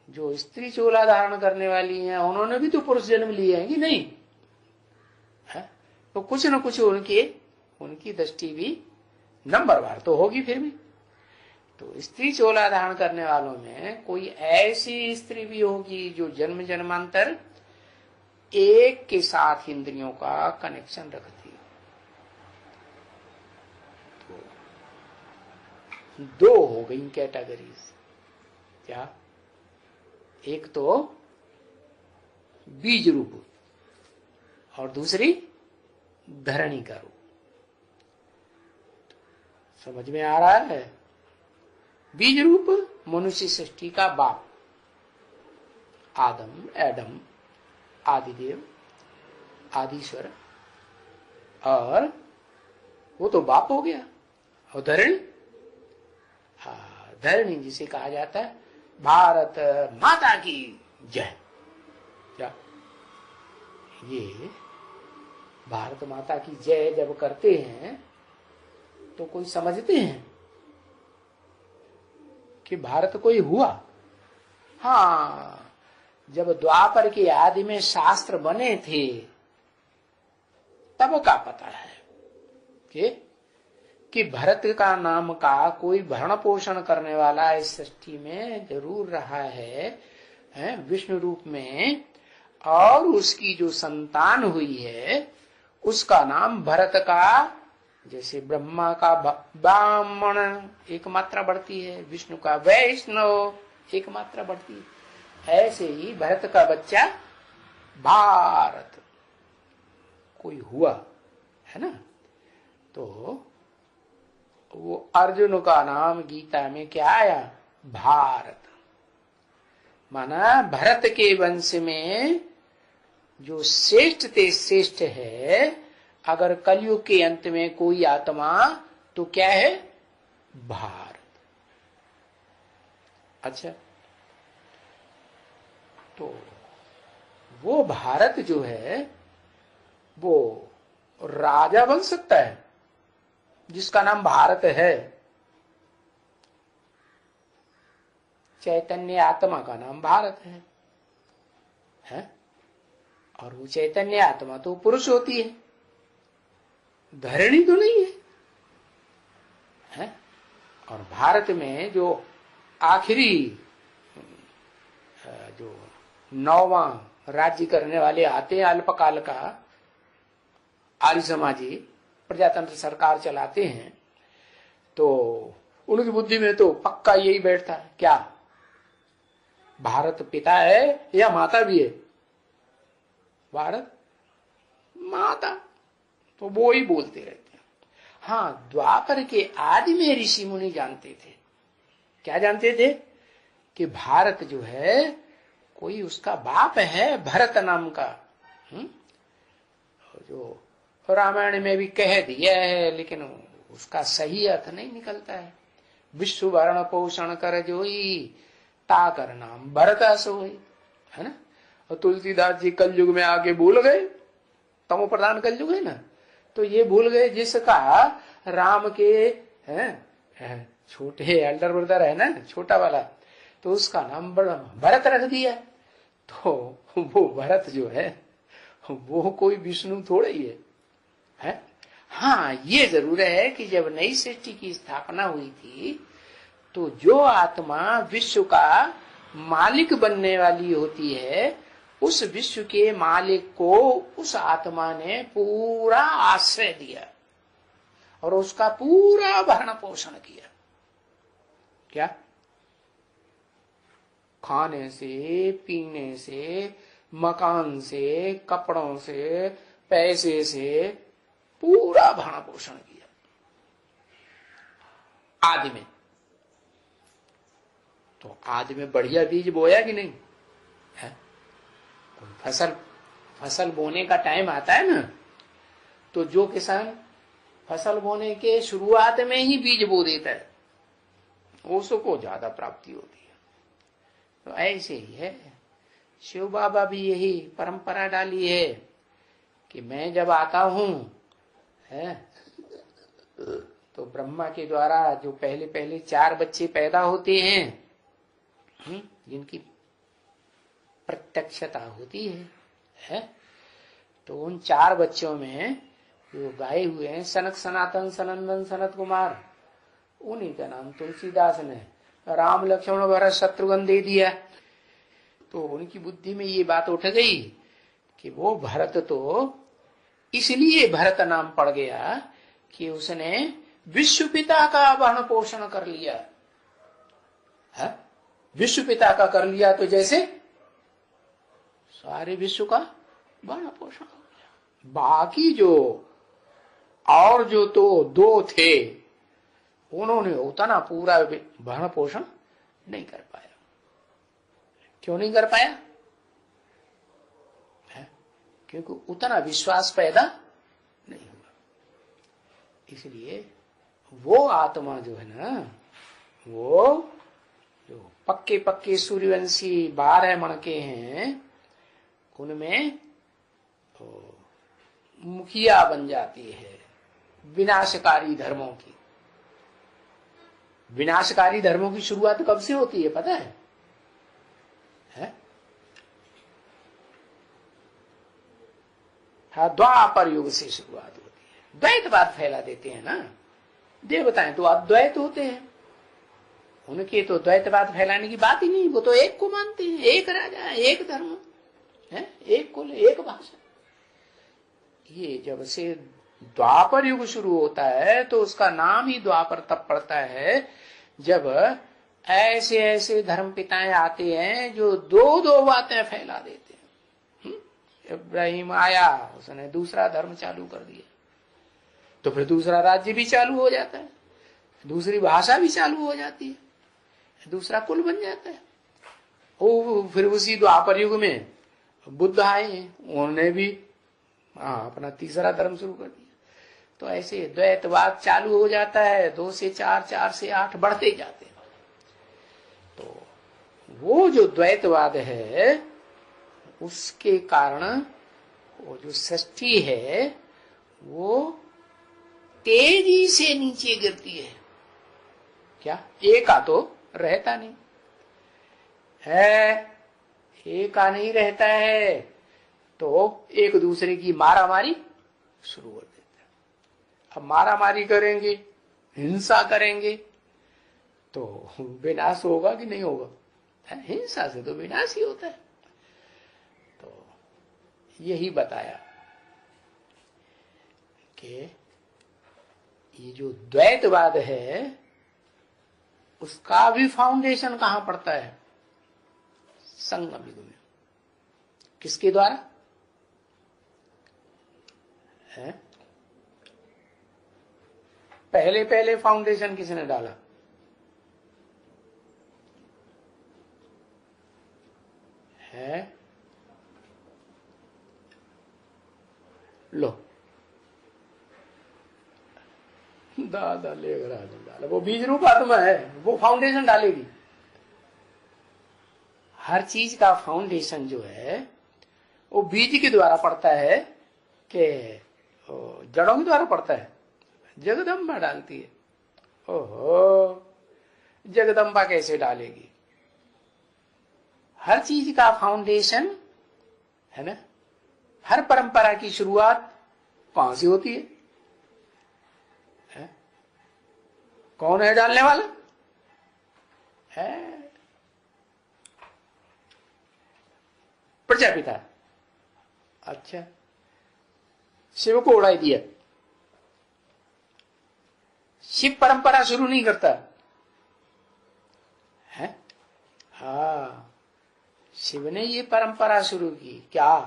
जो स्त्री चोला धारण करने वाली हैं उन्होंने भी तो पुरुष जन्म लिए हैं कि नहीं है? तो कुछ न कुछ उनकी दृष्टि भी नंबरवार तो होगी फिर भी। तो स्त्री चोला धारण करने वालों में कोई ऐसी स्त्री भी होगी जो जन्म जन्मांतर एक के साथ इंद्रियों का कनेक्शन रखती है। तो 2 हो गई कैटेगरीज। क्या? एक तो बीज रूप और दूसरी धरणी का रूप। समझ में आ रहा है? बीज रूप मनुष्य सृष्टि का बाप, आदम, एडम, आदिदेव, आदिश्वर, और वो तो बाप हो गया। और धरणी, हाँ, धरणी जिसे कहा जाता है भारत माता की जय। क्या? ये भारत माता की जय जब करते हैं तो कोई समझते हैं कि भारत कोई हुआ? हाँ, जब द्वापर के आदि में शास्त्र बने थे तब का पता है कि भरत का नाम का कोई भरण पोषण करने वाला इस सृष्टि में जरूर रहा है विष्णु रूप में, और उसकी जो संतान हुई है उसका नाम भरत का जैसे ब्रह्मा का ब्राह्मण एक मात्रा बढ़ती है, विष्णु का वैष्णव एक मात्रा बढ़ती है, ऐसे ही भरत का बच्चा भारत कोई हुआ है ना। तो वो अर्जुन का नाम गीता में क्या आया? भारत। माना भरत के वंश में जो श्रेष्ठ ते श्रेष्ठ है, अगर कलयुग के अंत में कोई आत्मा तो क्या है? भारत। अच्छा, तो वो भारत जो है वो राजा बन सकता है जिसका नाम भारत है। चैतन्य आत्मा का नाम भारत है? और वो चैतन्य आत्मा तो पुरुष होती है, धरणी तो नहीं है? और भारत में जो आखिरी जो 9वां राज्य करने वाले आते हैं, अल्पकाल का आर्य समाजी प्रजातंत्र सरकार चलाते हैं, तो उनकी बुद्धि में तो पक्का यही बैठता है, क्या भारत पिता है या माता भी है? भारत माता, तो वो ही बोलते रहते हैं। हाँ, द्वापर के आदि में ऋषि मुनि जानते थे। क्या जानते थे? कि भारत जो है कोई उसका बाप है, भरत नाम का। जो रामायण में भी कह दिया है, लेकिन उसका सही अर्थ नहीं निकलता है। विश्व भरण पोषण कर जोई, ताकर नाम भरत सोई, है ना। और तुलसीदास जी कलयुग में आके भूल गए, तमो प्रधान कलयुग है ना, तो ये भूल गए जिसका राम के छोटे एल्डर ब्रदर है ना, छोटा वाला, तो उसका नाम भरत रख दिया। तो वो भरत जो है वो कोई विष्णु थोड़ा ही है? हाँ, ये जरूर है कि जब नई सृष्टि की स्थापना हुई थी तो जो आत्मा विश्व का मालिक बनने वाली होती है, उस विश्व के मालिक को उस आत्मा ने पूरा आश्रय दिया और उसका पूरा भरण पोषण किया। क्या? खाने से, पीने से, मकान से, कपड़ों से, पैसे से पूरा भरण पोषण किया आदि में। तो आदि में बढ़िया बीज बोया कि नहीं है? फसल बोने का टाइम आता है ना, तो जो किसान फसल बोने के शुरुआत में ही बीज बो देता है, उसको ज्यादा प्राप्ति होती है। तो ऐसे ही है, शिव बाबा भी यही परंपरा डाली है कि मैं जब आता हूं है तो ब्रह्मा के द्वारा जो पहले पहले 4 बच्चे पैदा होते हैं, जिनकी प्रत्यक्षता होती है, तो उन 4 बच्चों में जो गाए हुए हैं सनक सनातन सनंदन सनत कुमार, उन्हीं का नाम तुलसीदास ने राम लक्ष्मण भरत शत्रुघ्न दे दिया। तो उनकी बुद्धि में ये बात उठ गई कि वो भरत तो इसलिए भरत नाम पड़ गया कि उसने विश्व पिता का भरण पोषण कर लिया है? विश्व पिता का कर लिया तो जैसे सारे विश्व का भरण पोषण हो गया। बाकी जो और जो तो 2 थे, उन्होंने उतना पूरा भरण पोषण नहीं कर पाया। क्यों नहीं कर पाया? क्योंकि उतना विश्वास पैदा नहीं हुआ। इसलिए वो आत्मा जो है ना, वो जो पक्के पक्के सूर्यवंशी 12 मन के हैं, उनमें तो मुखिया बन जाती है विनाशकारी धर्मों की। विनाशकारी धर्मों की शुरुआत कब से होती है पता है? हाँ, द्वापर युग से शुरुआत होती है। द्वैतवाद फैला देते हैं ना देवताएं, तो अद्वैत होते हैं, उनके तो द्वैतवाद फैलाने की बात ही नहीं। वो तो एक को मानते हैं, एक राजा, एक धर्म है, एक कुल, एक भाषा। ये जब से द्वापर युग शुरू होता है तो उसका नाम ही द्वापर तब पड़ता है जब ऐसे ऐसे धर्म पिताएं आते हैं जो दो दो बातें फैला देते हैं। इब्राहिम आया, उसने दूसरा धर्म चालू कर दिया, तो फिर दूसरा राज्य भी चालू हो जाता है, दूसरी भाषा भी चालू हो जाती है, दूसरा कुल बन जाता है। वो फिर उसी द्वापर युग में बुद्ध आए, उन्होंने भी अपना तीसरा धर्म शुरू कर दिया। तो ऐसे द्वैतवाद चालू हो जाता है, 2 से 4, 4 से 8 बढ़ते जाते हैं। तो वो जो द्वैतवाद है उसके कारण वो जो सृष्टि है वो तेजी से नीचे गिरती है। क्या एका तो रहता नहीं है, एका नहीं रहता है तो एक दूसरे की मारामारी शुरू हो देता है। अब मारामारी करेंगे, हिंसा करेंगे तो विनाश होगा कि नहीं होगा? हिंसा से तो विनाश ही होता है। तो यही बताया कि ये जो द्वैतवाद है उसका भी फाउंडेशन कहां पड़ता है? संगम युग में। किसके द्वारा है? पहले पहले फाउंडेशन किसने डाला? है लो दादा ले डाला, वो बीज रूप आत्मा है, वो फाउंडेशन डालेगी। हर चीज का फाउंडेशन जो है वो बीज के द्वारा पड़ता है कि जड़ों के द्वारा पड़ता है? जगदम्बा डालती है। ओहो, जगदम्बा कैसे डालेगी? हर चीज का फाउंडेशन है ना। हर परंपरा की शुरुआत कहां से होती है? कौन है डालने वाला? है प्रजापिता। अच्छा, शिव को उड़ाई दिया। शिव परंपरा शुरू नहीं करता है। हाँ, शिव ने ये परंपरा शुरू की। क्या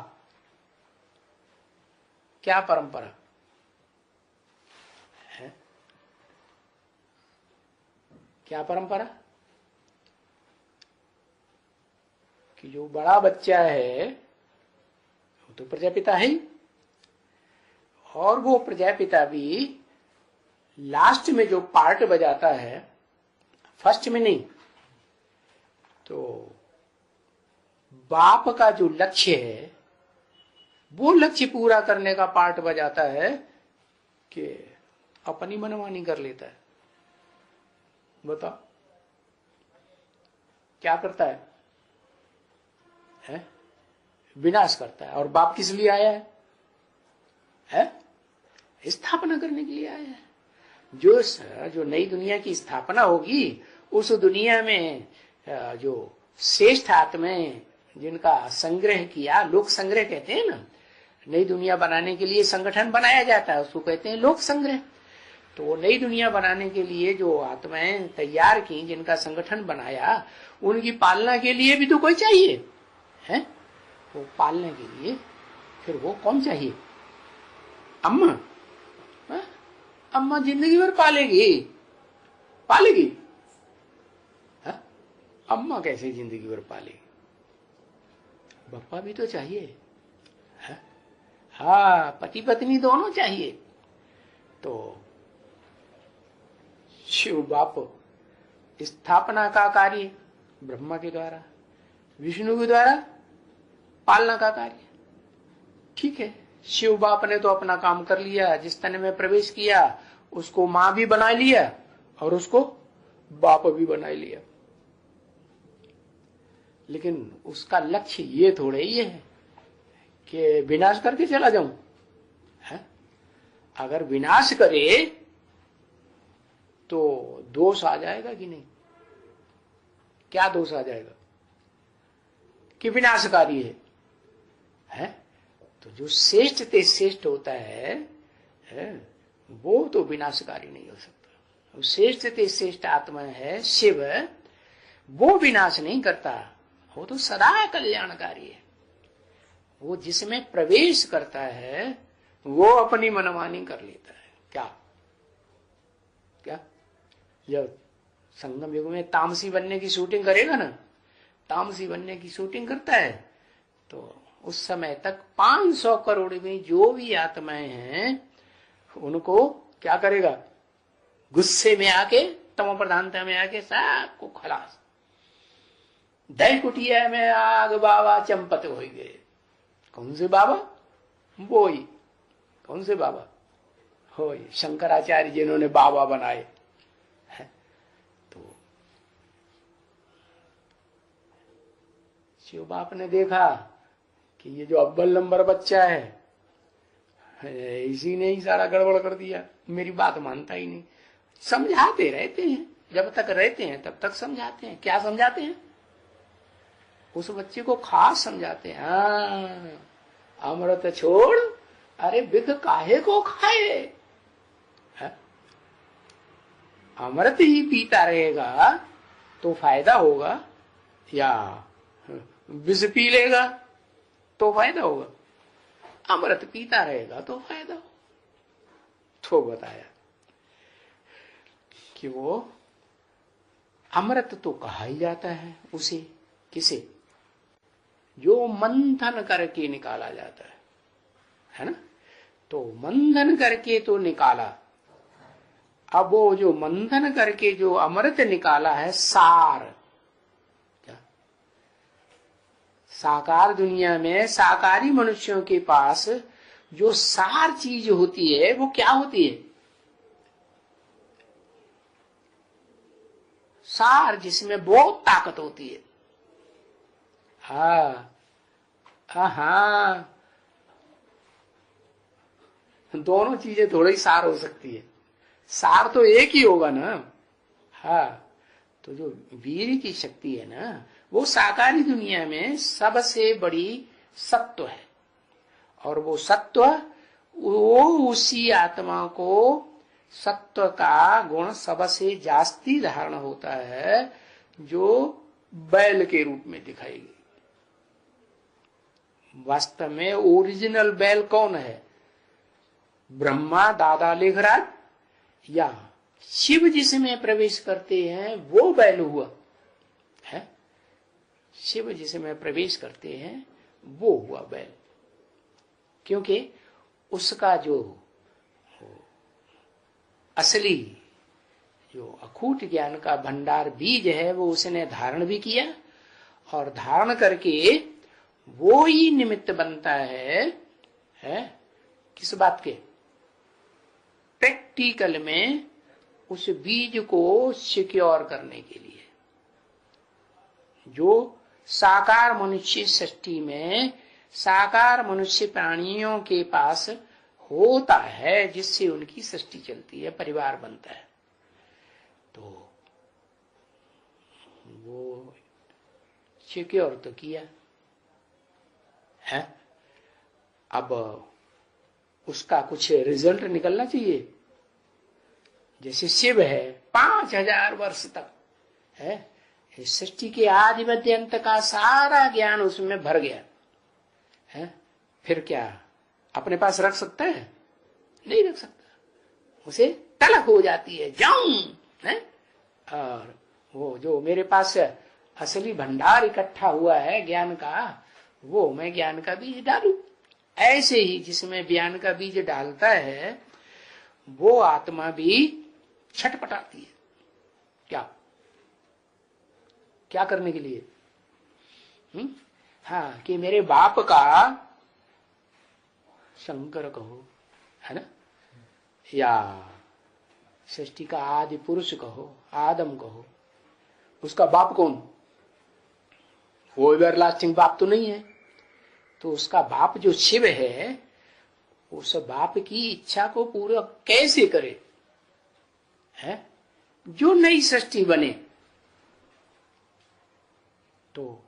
क्या परंपरा है? क्या परंपरा? कि जो बड़ा बच्चा है वो तो प्रजापिता है ही, और वो प्रजापिता भी लास्ट में जो पार्ट बजाता है, फर्स्ट में नहीं। तो बाप का जो लक्ष्य है वो लक्ष्य पूरा करने का पार्ट बजाता है कि अपनी मनमानी कर लेता है। बताओ क्या करता है? विनाश करता है। और बाप किस लिए आया है? स्थापना करने के लिए आया है। जो नई दुनिया की स्थापना होगी उस दुनिया में जो श्रेष्ठ आत्माएं जिनका संग्रह किया, लोक संग्रह कहते हैं ना, नई दुनिया बनाने के लिए संगठन बनाया जाता है, उसको कहते हैं लोक संग्रह। तो नई दुनिया बनाने के लिए जो आत्माएं तैयार की, जिनका संगठन बनाया, उनकी पालना के लिए भी तो कोई चाहिए है। वो पालने के लिए फिर वो कौन चाहिए? अम्मा। हा? अम्मा जिंदगी भर पालेगी हा? अम्मा कैसे जिंदगी भर पालेगी? बप्पा भी तो चाहिए है? हाँ, पति पत्नी दोनों चाहिए। तो शिव बाप स्थापना का कार्य ब्रह्मा के द्वारा, विष्णु के द्वारा पालना का कार्य। ठीक है, शिव बाप ने तो अपना काम कर लिया, जिस तन में प्रवेश किया उसको मां भी बना लिया और उसको बाप भी बना लिया। लेकिन उसका लक्ष्य ये थोड़े ही है कि विनाश करके चला जाऊं है? अगर विनाश करे तो दोष आ जाएगा कि नहीं? क्या दोष आ जाएगा? कि विनाशकारी है? तो जो श्रेष्ठ ते श्रेष्ठ होता है है, वो तो विनाशकारी नहीं हो सकता। श्रेष्ठ से श्रेष्ठ आत्मा है शिव, वो विनाश नहीं करता, वो तो सदा कल्याणकारी है। वो जिसमें प्रवेश करता है वो अपनी मनमानी कर लेता है। क्या क्या जब संगम युग में तामसी बनने की शूटिंग करेगा ना, तामसी बनने की शूटिंग करता है, तो उस समय तक 500 करोड़ में जो भी आत्माएं हैं उनको क्या करेगा, गुस्से में आके, तमो प्रधानता में आके सबको खलास। दही कुटिया में आग बाबा चंपत हो गए। कौन से बाबा? वो ही। कौन से बाबा? हो शंकराचार्य जिन्होंने बाबा बनाए। तो शिव बाप ने देखा कि ये जो अव्वल नंबर बच्चा है इसी ने ही सारा गड़बड़ कर दिया, मेरी बात मानता ही नहीं। समझाते रहते हैं, जब तक रहते हैं तब तक समझाते हैं। क्या समझाते हैं? उस बच्चे को खास समझाते हैं। हाँ, अमृत छोड़, अरे बिग काहे को खाए, है? अमृत ही पीता रहेगा तो फायदा होगा, या विष पी लेगा तो फायदा होगा? अमृत पीता रहेगा तो फायदा हो। तो बताया कि वो अमृत तो कहा ही जाता है उसे, किसे? जो मंथन करके निकाला जाता है ना? तो मंथन करके तो निकाला। अब वो जो मंथन करके जो अमृत निकाला है, सार, क्या साकार दुनिया में साकारी मनुष्यों के पास जो सार चीज होती है वो क्या होती है? सार, जिसमें बहुत ताकत होती है। हाँ हाँ, दोनों चीजें थोड़ी ही सार हो सकती है, सार तो एक ही होगा ना। हाँ, तो जो वीर की शक्ति है ना, वो साकारी दुनिया में सबसे बड़ी सत्व है। और वो सत्व, वो उसी आत्मा को सत्व का गुण सबसे जास्ती धारण होता है जो बैल के रूप में दिखाएगी। वास्तव में ओरिजिनल बैल कौन है? ब्रह्मा दादा लेखराज, या शिव जिसमें प्रवेश करते हैं वो बैल हुआ है? शिव जिसमें प्रवेश करते हैं वो हुआ बैल, क्योंकि उसका जो असली जो अखूट ज्ञान का भंडार बीज है वो उसने धारण भी किया, और धारण करके वो ही निमित्त बनता है किस बात के? प्रैक्टिकल में उस बीज को सिक्योर करने के लिए। जो साकार मनुष्य सृष्टि में साकार मनुष्य प्राणियों के पास होता है, जिससे उनकी सृष्टि चलती है, परिवार बनता है, तो वो सिक्योर तो किया है। अब उसका कुछ रिजल्ट निकलना चाहिए। जैसे शिव है 5000 वर्ष तक है, सृष्टि के आदि मध्य अंत का सारा ज्ञान उसमें भर गया है। फिर क्या अपने पास रख सकता है? नहीं रख सकता, उसे तलक हो जाती है, जाऊं है। और वो जो मेरे पास असली भंडार इकट्ठा हुआ है ज्ञान का, वो मैं ज्ञान का बीज डालूं। ऐसे ही जिसमें ज्ञान का बीज डालता है वो आत्मा भी छटपटाती है। क्या क्या करने के लिए? हाँ, कि मेरे बाप का, शंकर कहो है ना, या सृष्टि का आदि पुरुष कहो, आदम कहो, उसका बाप कौन? वो एवरलास्टिंग बाप तो नहीं है। तो उसका बाप जो शिव है, उस बाप की इच्छा को पूरा कैसे करे है? जो नई सृष्टि बने, तो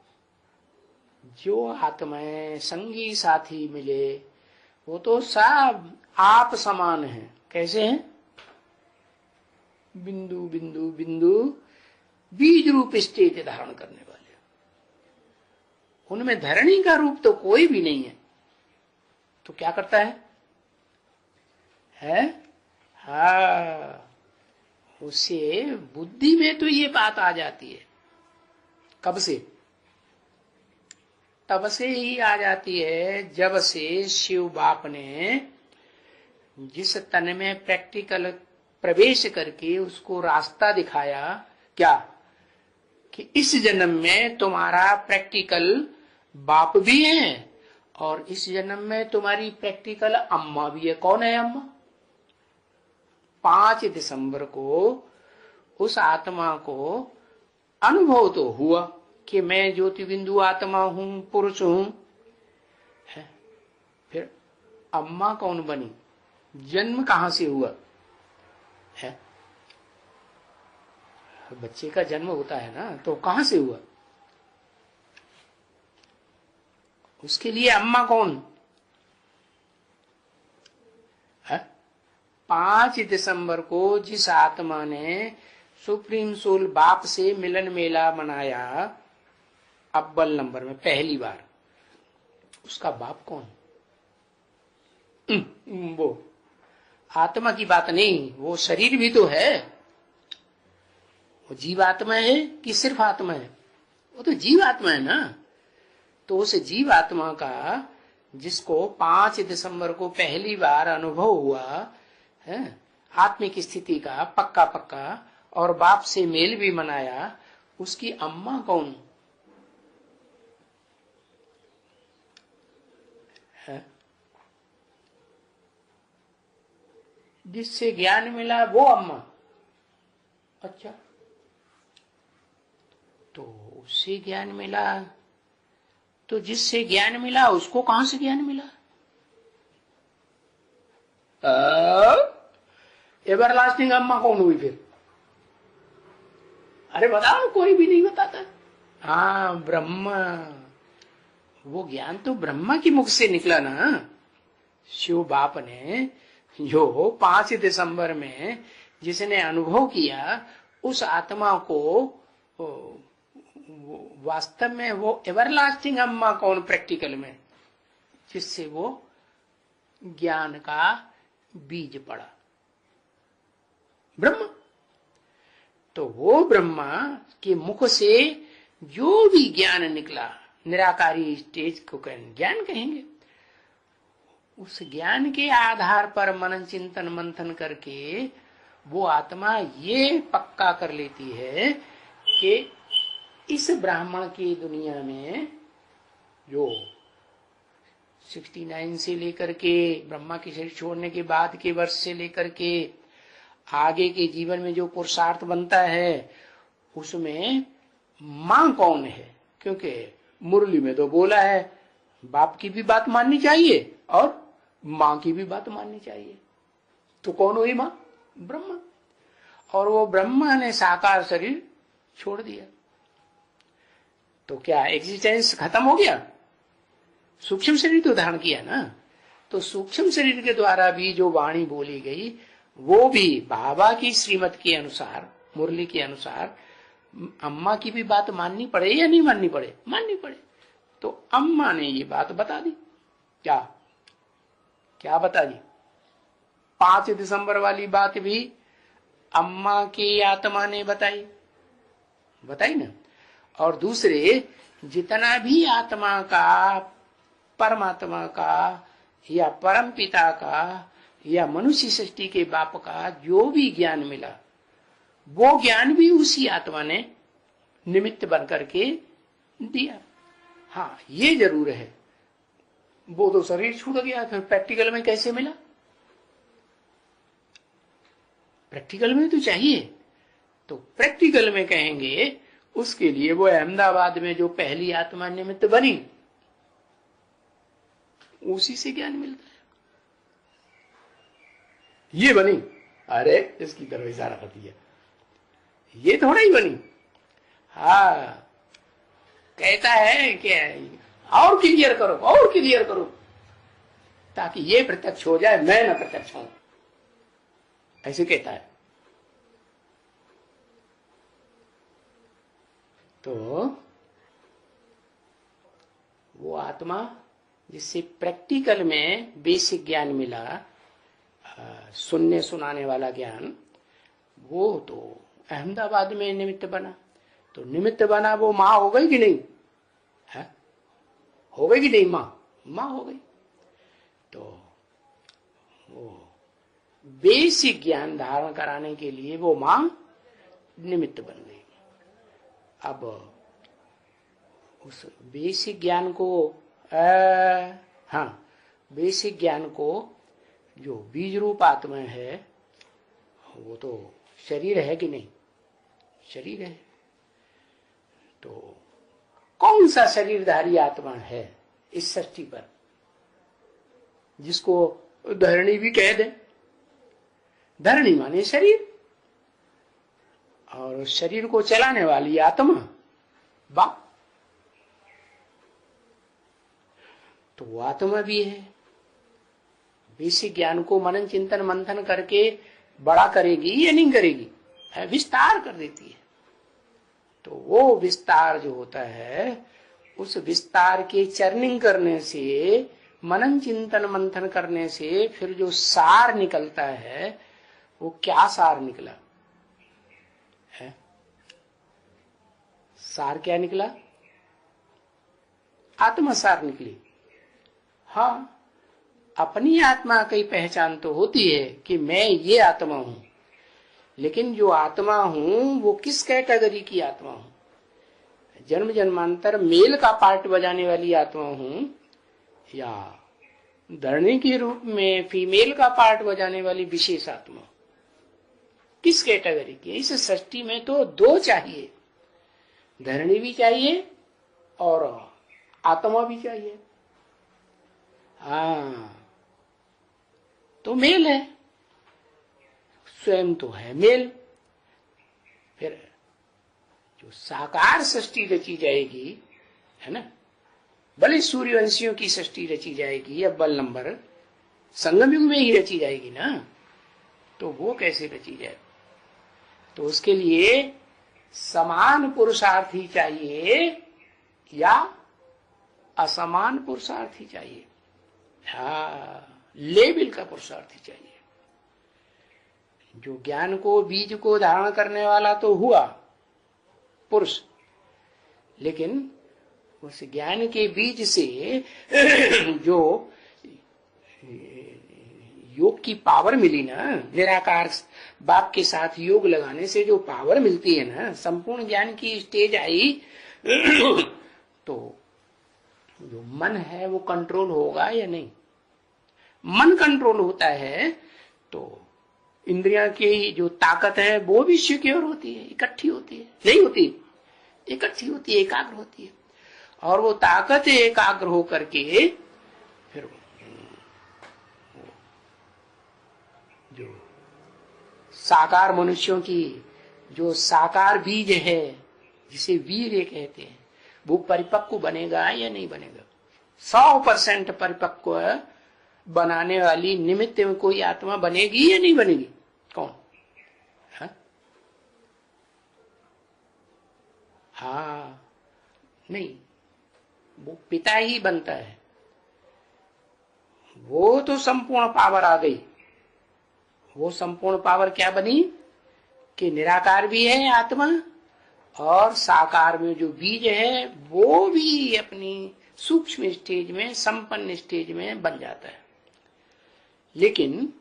जो आत्माएं संगी साथी मिले वो तो सब आप समान है। कैसे हैं? बिंदु बिंदु बिंदु बीज रूप स्टेज धारण करने वाले। उनमें धरणी का रूप तो कोई भी नहीं है। तो क्या करता है? हाँ, उसे बुद्धि में तो ये बात आ जाती है। कब से? तब से ही आ जाती है जब से शिव बाप ने जिस तन में प्रैक्टिकल प्रवेश करके उसको रास्ता दिखाया, क्या कि इस जन्म में तुम्हारा प्रैक्टिकल बाप भी है और इस जन्म में तुम्हारी प्रैक्टिकल अम्मा भी है। कौन है अम्मा? 5 दिसंबर को उस आत्मा को अनुभव तो हुआ कि मैं ज्योति बिंदु आत्मा हूं, पुरुष हूं। फिर अम्मा कौन बनी? जन्म कहां से हुआ है? बच्चे का जन्म होता है ना, तो कहां से हुआ? उसके लिए अम्मा कौन है? 5 दिसंबर को जिस आत्मा ने सुप्रीम सोल बाप से मिलन मेला मनाया अव्वल नंबर में पहली बार, उसका बाप कौन? वो आत्मा की बात नहीं, वो शरीर भी तो है। वो जीवात्मा है कि सिर्फ आत्मा है? वो तो जीवात्मा है ना। तो उस जीवात्मा का जिसको 5 दिसंबर को पहली बार अनुभव हुआ है आत्मिक स्थिति का पक्का पक्का, और बाप से मेल भी मनाया, उसकी अम्मा कौन है? जिससे ज्ञान मिला वो अम्मा। अच्छा, तो उससे ज्ञान मिला, तो जिससे ज्ञान मिला उसको कहां से ज्ञान मिला? एवरलास्टिंग अम्मा कौन हुई फिर? अरे बताओ, कोई भी नहीं बताता। हाँ, ब्रह्मा। वो ज्ञान तो ब्रह्मा की मुख से निकला ना। शिव बाप ने जो 5 दिसंबर में जिसने अनुभव किया, उस आत्मा को वास्तव में वो एवरलास्टिंग अम्मा कौन प्रैक्टिकल में, जिससे वो ज्ञान का बीज पड़ा? ब्रह्मा। तो वो ब्रह्मा के मुख से जो भी ज्ञान निकला, निराकारी स्टेज को ज्ञान कहेंगे, उस ज्ञान के आधार पर मनन चिंतन मंथन करके वो आत्मा ये पक्का कर लेती है कि इस ब्राह्मण की दुनिया में जो 69 से लेकर के ब्रह्मा की शरीर छोड़ने के बाद के वर्ष से लेकर के आगे के जीवन में जो पुरुषार्थ बनता है, उसमें मां कौन है? क्योंकि मुरली में तो बोला है बाप की भी बात माननी चाहिए और मां की भी बात माननी चाहिए। तो कौन हुई मां? ब्रह्मा। और वो ब्रह्मा ने साकार शरीर छोड़ दिया, तो क्या एग्जिस्टेंस खत्म हो गया? सूक्ष्म शरीर तो धारण किया ना। तो सूक्ष्म शरीर के द्वारा भी जो वाणी बोली गई, वो भी बाबा की श्रीमत के अनुसार, मुरली के अनुसार अम्मा की भी बात माननी पड़े या नहीं माननी पड़े? माननी पड़े। तो अम्मा ने ये बात बता दी। क्या क्या बता दी? 5 दिसंबर वाली बात भी अम्मा की आत्मा ने बताई ना। और दूसरे जितना भी आत्मा का, परमात्मा का या परम पिता का या मनुष्य सृष्टि के बाप का जो भी ज्ञान मिला, वो ज्ञान भी उसी आत्मा ने निमित्त बन करके दिया। हाँ, ये जरूर है, वो तो शरीर छूट गया, फिर प्रैक्टिकल में कैसे मिला? प्रैक्टिकल में तो चाहिए। तो प्रैक्टिकल में कहेंगे, उसके लिए वो अहमदाबाद में जो पहली आत्मा निमित्त बनी, उसी से ज्ञान मिलता है। ये बनी, अरे इसकी तरफ इशारा करती है, ये थोड़ा ही बनी। हाँ, कहता है कि और क्लियर करो, और क्लियर करो, ताकि ये प्रत्यक्ष हो जाए, मैं न प्रत्यक्ष हूं, ऐसे कहता है। तो वो आत्मा जिससे प्रैक्टिकल में बेसिक ज्ञान मिला, सुनने सुनाने वाला ज्ञान, वो तो अहमदाबाद में निमित्त बना। तो निमित्त बना, वो माँ हो गई कि नहीं है? हो गई कि नहीं? माँ हो गई। तो वो बेसिक ज्ञान धारण कराने के लिए वो माँ निमित्त बन गई। अब उस बेसिक ज्ञान को बेसिक ज्ञान को जो बीज रूप आत्मा है, वो तो शरीर है कि नहीं? शरीर है। तो कौन सा शरीरधारी आत्मा है इस सृष्टि पर जिसको धरणी भी कह दे? धरणी माने शरीर, और शरीर को चलाने वाली आत्मा बाप। तो वो आत्मा भी है। बेसिक ज्ञान को मनन चिंतन मंथन करके बड़ा करेगी या नहीं करेगी? विस्तार कर देती है। तो वो विस्तार जो होता है, उस विस्तार के चर्निंग करने से, मनन चिंतन मंथन करने से फिर जो सार निकलता है, वो क्या सार निकला है? सार क्या निकला? आत्मा सार निकली। हाँ, अपनी आत्मा की पहचान तो होती है कि मैं ये आत्मा हूं, लेकिन जो आत्मा हूं वो किस कैटेगरी की आत्मा हूं? जन्म जन्मांतर मेल का पार्ट बजाने वाली आत्मा हूं, या धरणी के रूप में फीमेल का पार्ट बजाने वाली विशेष आत्मा? किस कैटेगरी की? इस सृष्टि में तो दो चाहिए, धरणी भी चाहिए और आत्मा भी चाहिए। हाँ, तो मेल है, स्वयं तो है मेल। फिर जो साकार सृष्टि रची जाएगी, है ना, भले सूर्यवंशियों की सृष्टि रची जाएगी, अव्वल नंबर संगम युग में ही रची जाएगी ना, तो वो कैसे रची जाए? तो उसके लिए समान पुरुषार्थी चाहिए या असमान पुरुषार्थी चाहिए? हाँ, लेवल का पुरुषार्थी चाहिए। जो ज्ञान को, बीज को धारण करने वाला तो हुआ पुरुष, लेकिन उस ज्ञान के बीज से जो योग की पावर मिली ना, निराकार बाप के साथ योग लगाने से जो पावर मिलती है ना, संपूर्ण ज्ञान की स्टेज आई, तो जो मन है वो कंट्रोल होगा या नहीं? मन कंट्रोल होता है तो इंद्रियां की जो ताकत है वो भी सिक्योर होती है, इकट्ठी होती है, नहीं होती? इकट्ठी होती है, एकाग्र होती है। और वो ताकत एकाग्र हो करके फिर जो साकार मनुष्यों की जो साकार बीज है, जिसे वीर्य कहते हैं, वो परिपक्व बनेगा या नहीं बनेगा? 100% परिपक्व बनाने वाली निमित्त में कोई आत्मा बनेगी या नहीं बनेगी? कौन? हाँ, नहीं, वो पिता ही बनता है। वो तो संपूर्ण पावर आ गई। वो संपूर्ण पावर क्या बनी कि निराकार भी है आत्मा, और साकार में जो बीज है वो भी अपनी सूक्ष्म स्टेज में, संपन्न स्टेज में बन जाता है। लेकिन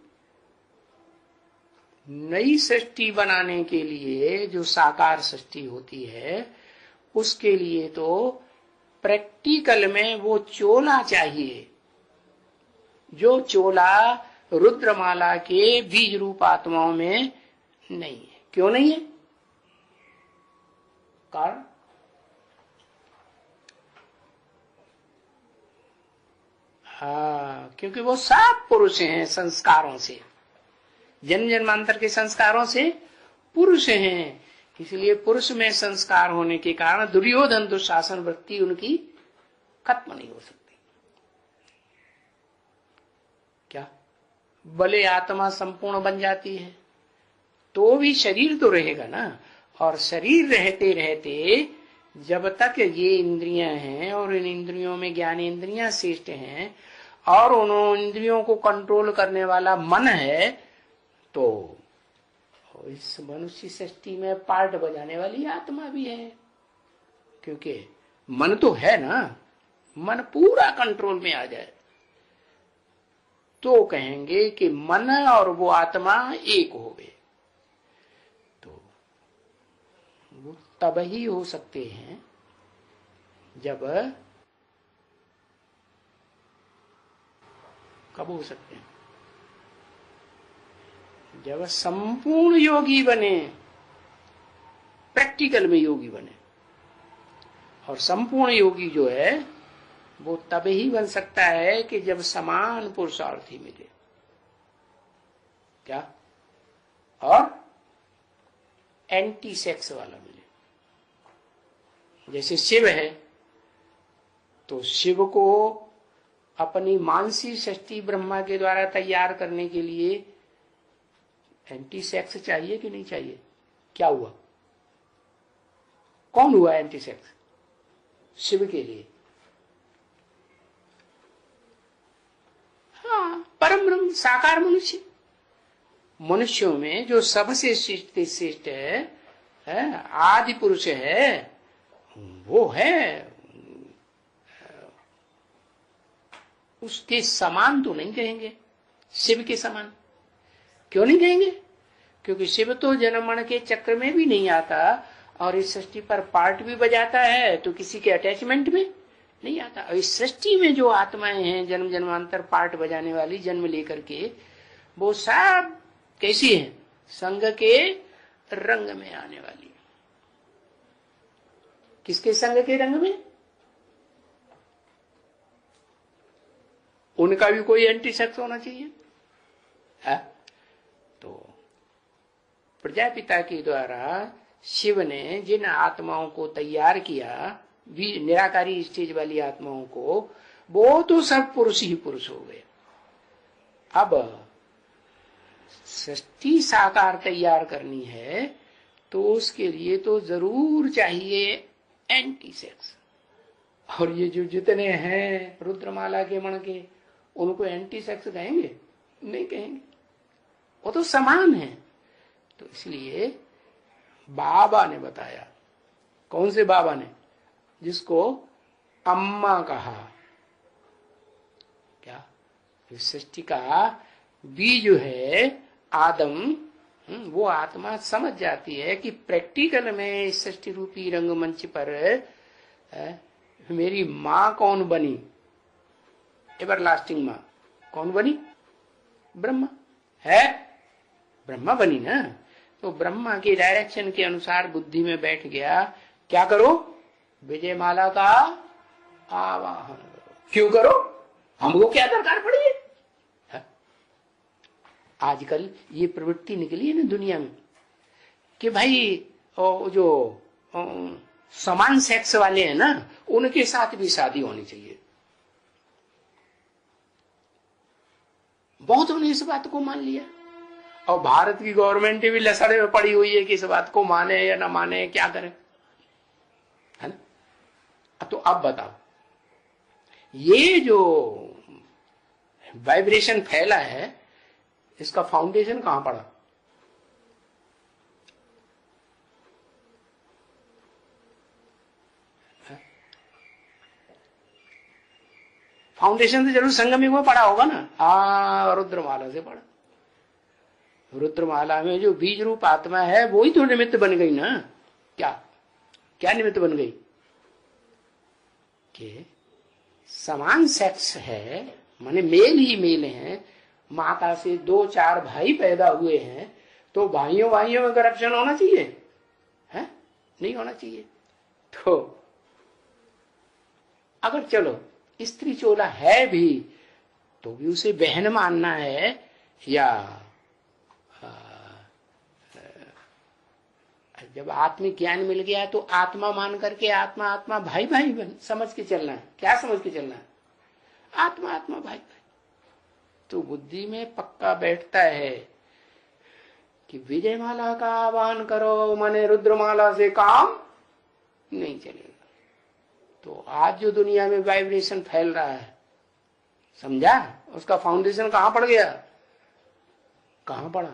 नई सृष्टि बनाने के लिए जो साकार सृष्टि होती है, उसके लिए तो प्रैक्टिकल में वो चोला चाहिए, जो चोला रुद्रमाला के बीज रूप आत्माओं में नहीं है। क्यों नहीं है? कारण हाँ, क्योंकि वो सब पुरुष हैं संस्कारों से, जन्म जन्मांतर के संस्कारों से पुरुष हैं। इसलिए पुरुष में संस्कार होने के कारण दुर्योधन दुशासन वृत्ति उनकी खत्म नहीं हो सकती। क्या भले आत्मा संपूर्ण बन जाती है तो भी शरीर तो रहेगा ना, और शरीर रहते रहते जब तक ये इंद्रियां हैं और इन इंद्रियों में ज्ञान इंद्रियां श्रेष्ठ हैं और उन इंद्रियों को कंट्रोल करने वाला मन है, तो इस मनुष्य सृष्टि में पार्ट बजाने वाली आत्मा भी है। क्योंकि मन तो है ना, मन पूरा कंट्रोल में आ जाए तो कहेंगे कि मन और वो आत्मा एक हो गए। तो वो तब ही हो सकते हैं जब, कब हो सकते हैं? जब संपूर्ण योगी बने, प्रैक्टिकल में योगी बने। और संपूर्ण योगी जो है वो तब ही बन सकता है कि जब समान पुरुषार्थी मिले। क्या? और एंटी सेक्स वाला मिले। जैसे शिव है तो शिव को अपनी मानसिक सृष्टि ब्रह्मा के द्वारा तैयार करने के लिए एंटी सेक्स चाहिए कि नहीं चाहिए? क्या हुआ? कौन हुआ एंटी सेक्स शिव के लिए? हाँ, परम ब्रह्म साकार मनुष्य। मनुष्यों में जो सबसे श्रेष्ठ है, आदि पुरुष है, वो है। उसके समान तो नहीं कहेंगे, शिव के समान। क्यों नहीं कहेंगे? क्योंकि शिव तो जन्म मरण के चक्र में भी नहीं आता और इस सृष्टि पर पार्ट भी बजाता है, तो किसी के अटैचमेंट में नहीं आता। और इस सृष्टि में जो आत्माएं हैं जन्म जन्मांतर पार्ट बजाने वाली, जन्म लेकर के, वो सब कैसी है? संग के रंग में आने वाली। किसके संग के रंग में? उनका भी कोई एंटी सेक्स होना चाहिए है? तो प्रजापिता के द्वारा शिव ने जिन आत्माओं को तैयार किया, निराकारी स्टेज वाली आत्माओं को, वो तो सब पुरुष ही पुरुष हो गए। अब सृष्टि साकार तैयार करनी है तो उसके लिए तो जरूर चाहिए एंटी सेक्स। और ये जो जितने हैं रुद्रमाला के मण के, उनको एंटी सेक्स कहेंगे? नहीं कहेंगे, वो तो समान है। तो इसलिए बाबा ने बताया। कौन से बाबा ने? जिसको अम्मा कहा। क्या? इस सृष्टि का बीज है आदम, वो आत्मा समझ जाती है कि प्रैक्टिकल में इस सृष्टि रूपी रंगमंच पर मेरी माँ कौन बनी? एवरलास्टिंग माँ कौन बनी? ब्रह्मा है, ब्रह्मा बनी ना। तो ब्रह्मा के डायरेक्शन के अनुसार बुद्धि में बैठ गया। क्या करो? विजय माला का आवाहन करो। क्यों करो? हमको क्या दरकार पड़ी है? आजकल ये प्रवृत्ति निकली है ना दुनिया में कि भाई जो समान सेक्स वाले हैं ना, उनके साथ भी शादी होनी चाहिए। बहुत ने इस बात को मान लिया और भारत की गवर्नमेंट भी लसड़े में पड़ी हुई है कि इस बात को माने या ना माने, क्या करें, है ना। तो अब बताओ, ये जो वाइब्रेशन फैला है इसका फाउंडेशन कहां पड़ा? फाउंडेशन तो जरूर संगम में पड़ा होगा ना। रुद्रमाला से पड़ा। रुद्रमाला में जो बीज रूप आत्मा है वो ही तो निमित्त बन गई ना। क्या क्या निमित्त बन गई? कि समान सेक्स है, माने मेल ही मेल है। माता से 2-4 भाई पैदा हुए हैं तो भाइयों भाइयों में करप्शन होना चाहिए? है नहीं होना चाहिए। तो अगर चलो स्त्री चोला है भी तो भी उसे बहन मानना है या जब आत्मिक ज्ञान मिल गया तो आत्मा मान करके आत्मा आत्मा भाई भाई समझ के चलना है। क्या समझ के चलना है? आत्मा आत्मा भाई भाई। तो बुद्धि में पक्का बैठता है कि विजयमाला का आह्वान करो, माने रुद्रमाला से काम नहीं चलेगा। तो आज जो दुनिया में वाइब्रेशन फैल रहा है, समझा, उसका फाउंडेशन कहां पड़ गया? कहां पड़ा?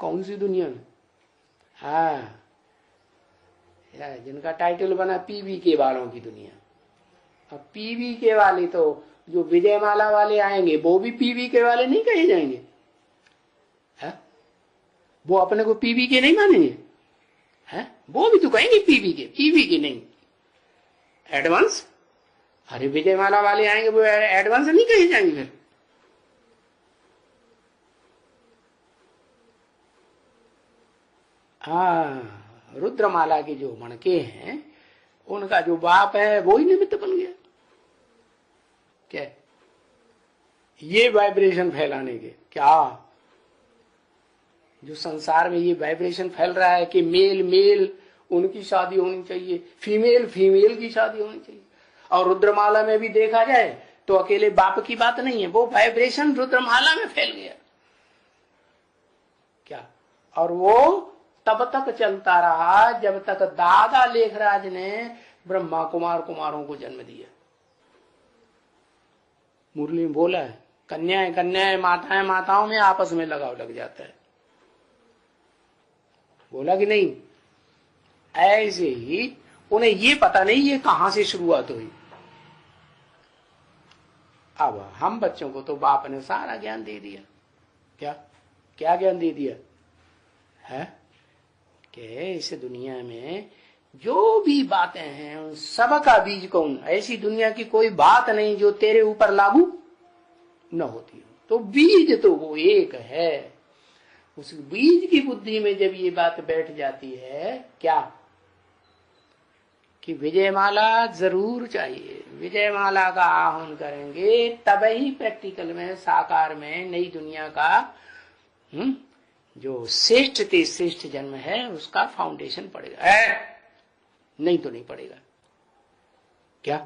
कौन सी दुनिया में? हाँ, जिनका टाइटल बना पीवी वालों की दुनिया। अब पीवी वाले तो जो विजयमाला वाले आएंगे वो भी पीवी वाले नहीं कहे जाएंगे, है? वो अपने को पीवी नहीं मानेंगे, है? वो भी तो कहेंगे पीवी नहीं, एडवांस। अरे विजयमाला वाले आएंगे वो एडवांस नहीं कहे जाएंगे फिर। हाँ, रुद्रमाला के जो मणके हैं उनका जो बाप है वो ही निमित्त बन गया। क्या ये वाइब्रेशन फैलाने के? क्या जो संसार में ये वाइब्रेशन फैल रहा है कि मेल मेल उनकी शादी होनी चाहिए, फीमेल फीमेल की शादी होनी चाहिए, और रुद्रमाला में भी देखा जाए तो अकेले बाप की बात नहीं है, वो वाइब्रेशन रुद्रमाला में फैल गया। क्या? और वो तब तक चलता रहा जब तक दादा लेखराज ने ब्रह्मा कुमारों को जन्म दिया। मुरली में बोला है, कन्याएं माताओं में आपस में लगाव लग जाता है, बोला कि नहीं? ऐसे ही उन्हें ये पता नहीं ये कहां से शुरुआत हुई। अब हम बच्चों को तो बाप ने सारा ज्ञान दे दिया। क्या ज्ञान दे दिया है कि इस दुनिया में जो भी बातें हैं उन सब का बीज कौन? ऐसी दुनिया की कोई बात नहीं जो तेरे ऊपर लागू न होती हो। तो बीज तो वो एक है। उस बीज की बुद्धि में जब ये बात बैठ जाती है क्या कि विजयमाला जरूर चाहिए, विजयमाला का आह्वान करेंगे तब ही प्रैक्टिकल में साकार में नई दुनिया का जो श्रेष्ठ जन्म है उसका फाउंडेशन पड़ेगा। नहीं तो नहीं पड़ेगा। क्या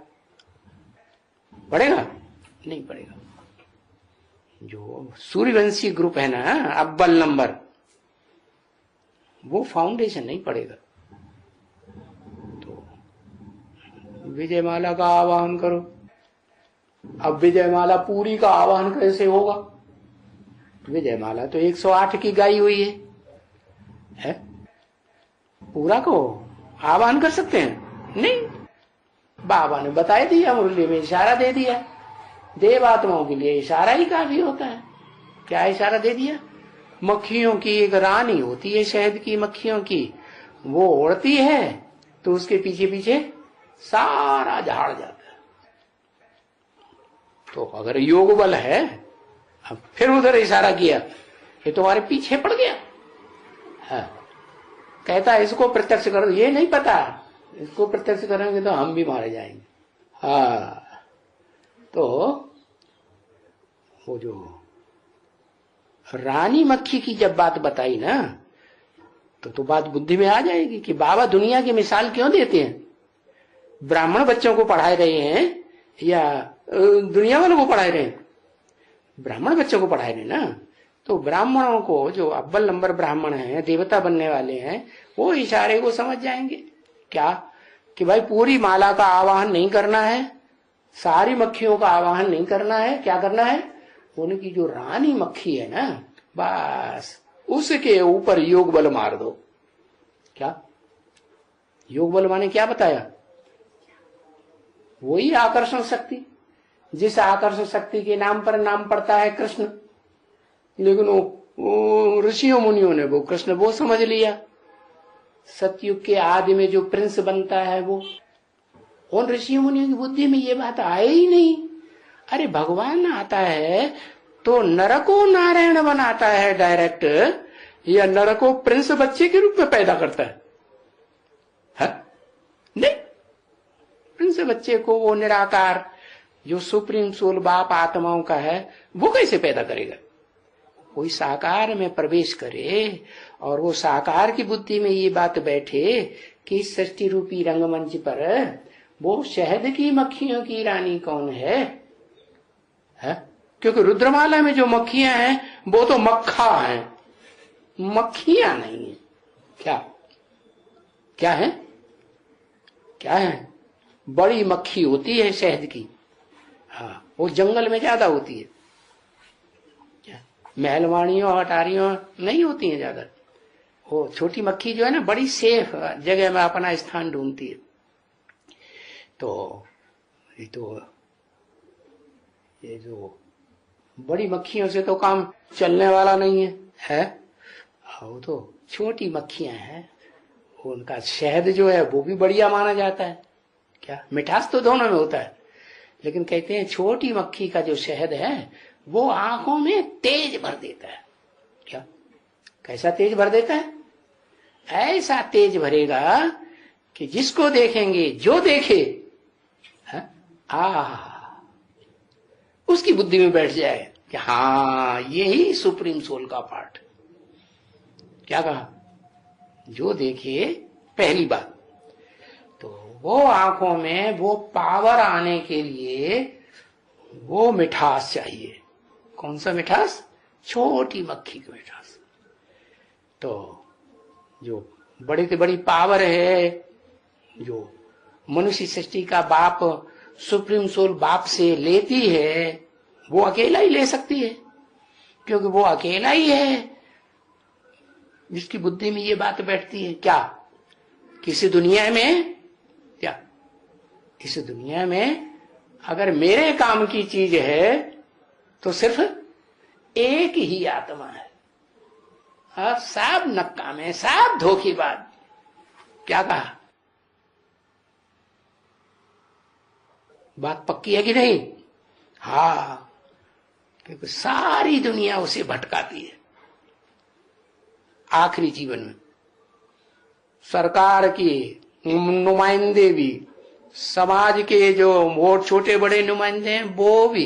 पड़ेगा? नहीं पड़ेगा। जो सूर्यवंशी ग्रुप है ना, अव्वल नंबर, वो फाउंडेशन नहीं पड़ेगा। तो विजयमाला का आवाहन करो। अब विजयमाला पूरी का आवाहन कैसे होगा? विजयमाला तो 108 की गाई हुई है? पूरा को आह्वान कर सकते हैं? नहीं। बाबा ने बता दिया, मुरली में इशारा दे दिया। देवात्माओं के लिए इशारा ही काफी होता है। क्या इशारा दे दिया? मक्खियों की एक रानी होती है, शहद की मक्खियों की, वो उड़ती है तो उसके पीछे पीछे सारा झाड़ जाता है। तो अगर योग बल है, अब फिर उधर इशारा किया, ये तुम्हारे पीछे पड़ गया। हाँ। कहता है इसको प्रत्यक्ष करो। ये नहीं पता, इसको प्रत्यक्ष करेंगे तो हम भी मारे जाएंगे। हाँ, तो वो जो रानी मक्खी की जब बात बताई ना, तो बात बुद्धि में आ जाएगी कि बाबा दुनिया की मिसाल क्यों देते हैं? ब्राह्मण बच्चों को पढ़ा रहे हैं या दुनिया वालों को पढ़ा रहे हैं? ब्राह्मण बच्चों को पढ़ा रहे ना। तो ब्राह्मणों को, जो अव्वल नंबर ब्राह्मण हैं, देवता बनने वाले हैं, वो इशारे को समझ जाएंगे। क्या कि भाई पूरी माला का आवाहन नहीं करना है, सारी मक्खियों का आवाहन नहीं करना है। क्या करना है? उनकी जो रानी मक्खी है ना, बस उसके ऊपर योग बल मार दो। क्या योग बल माने क्या बताया? वही आकर्षण शक्ति, जिस आकर्षण शक्ति के नाम पर नाम पड़ता है कृष्ण। लेकिन वो ऋषियों मुनियों ने वो कृष्ण वो समझ लिया। सतयुग के आदि में जो प्रिंस बनता है वो, उन ऋषियों मुनियों की बुद्धि में ये बात आए ही नहीं। अरे भगवान आता है तो नर को नारायण बनाता है डायरेक्ट, या नर को प्रिंस बच्चे के रूप में पैदा करता है? नहीं, प्रिंस बच्चे को वो निराकार जो सुप्रीम सोल बाप आत्माओं का है वो कैसे पैदा करेगा? कोई साकार में प्रवेश करे और वो साकार की बुद्धि में ये बात बैठे कि सृष्टि रूपी रंगमंच पर वो शहद की मक्खियों की रानी कौन है? क्योंकि रुद्रमाला में जो मक्खियां हैं वो तो मक्खा है, मक्खियां नहीं है। क्या क्या है? क्या है? बड़ी मक्खी होती है शहद की, हाँ, वो जंगल में ज्यादा होती है। क्या महलवाणियों अटारियों नहीं होती है ज्यादा। वो छोटी मक्खी जो है ना, बड़ी सेफ जगह में अपना स्थान ढूंढती है। तो ये जो बड़ी मक्खियों से तो काम चलने वाला नहीं है। वो तो छोटी मक्खियां हैं, उनका शहद जो है वो भी बढ़िया माना जाता है। क्या मिठास तो दोनों में होता है, लेकिन कहते हैं छोटी मक्खी का जो शहद है वो आंखों में तेज भर देता है। क्या कैसा तेज भर देता है? ऐसा तेज भरेगा कि जिसको देखेंगे, जो देखे उसकी बुद्धि में बैठ जाए कि हाँ, यही सुप्रीम सोल का पार्ट। क्या कहा? जो देखे, पहली बात तो वो आंखों में वो पावर आने के लिए वो मिठास चाहिए। कौन सा मिठास? छोटी मक्खी की मिठास। तो जो बड़ी से बड़ी पावर है, जो मनुष्य सृष्टि का बाप सुप्रीम सोल बाप से लेती है, वो अकेला ही ले सकती है, क्योंकि वो अकेला ही है जिसकी बुद्धि में ये बात बैठती है। क्या किसी दुनिया में, क्या इस दुनिया में अगर मेरे काम की चीज है तो सिर्फ एक ही आत्मा है, और सब नक्काम है, सब धोखेबाज। क्या कहा? बात पक्की है कि नहीं? हाँ, क्योंकि सारी दुनिया उसे भटकाती है। आखिरी जीवन में सरकार की नुमाइंदे भी, समाज के जो और छोटे बड़े नुमाइंदे हैं वो भी।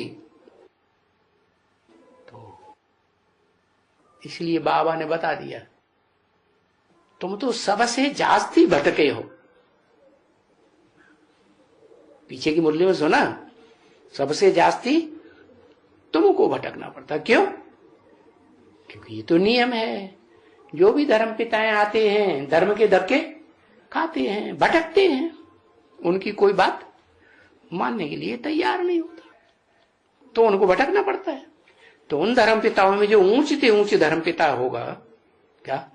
तो इसलिए बाबा ने बता दिया, तुम तो सबसे जास्ती भटके हो। पीछे की मुरली में सुना, सबसे जास्ती तुमको भटकना पड़ता। क्यों? क्योंकि ये तो नियम है। जो भी धर्म पिताएं आते हैं धर्म के धक्के खाते हैं, भटकते हैं, उनकी कोई बात मानने के लिए तैयार नहीं होता, तो उनको भटकना पड़ता है। तो उन धर्म पिताओं में जो ऊंचे ऊंचे धर्म पिता होगा, क्या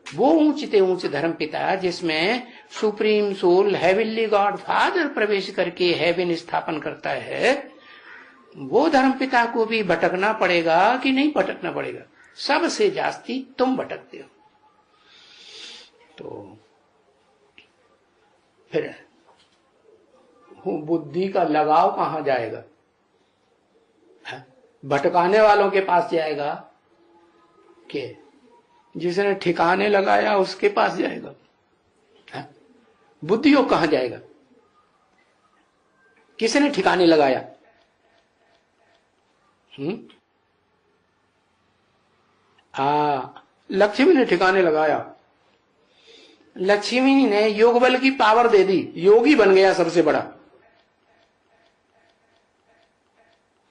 वो ऊंचे ऊंचे धर्म पिता जिसमें supreme soul heavenly God father प्रवेश करके हेवन स्थापन करता है, वो धर्म पिता को भी भटकना पड़ेगा कि नहीं भटकना पड़ेगा? सबसे जास्ती तुम भटकते हो। तो फिर बुद्धि का लगाव कहां जाएगा? भटकाने वालों के पास जाएगा कि जिसने ठिकाने लगाया उसके पास जाएगा? बुद्धि को कहां जाएगा? किसने ठिकाने लगाया? लक्ष्मी ने ठिकाने लगाया। लक्ष्मी ने योग बल की पावर दे दी, योगी बन गया सबसे बड़ा।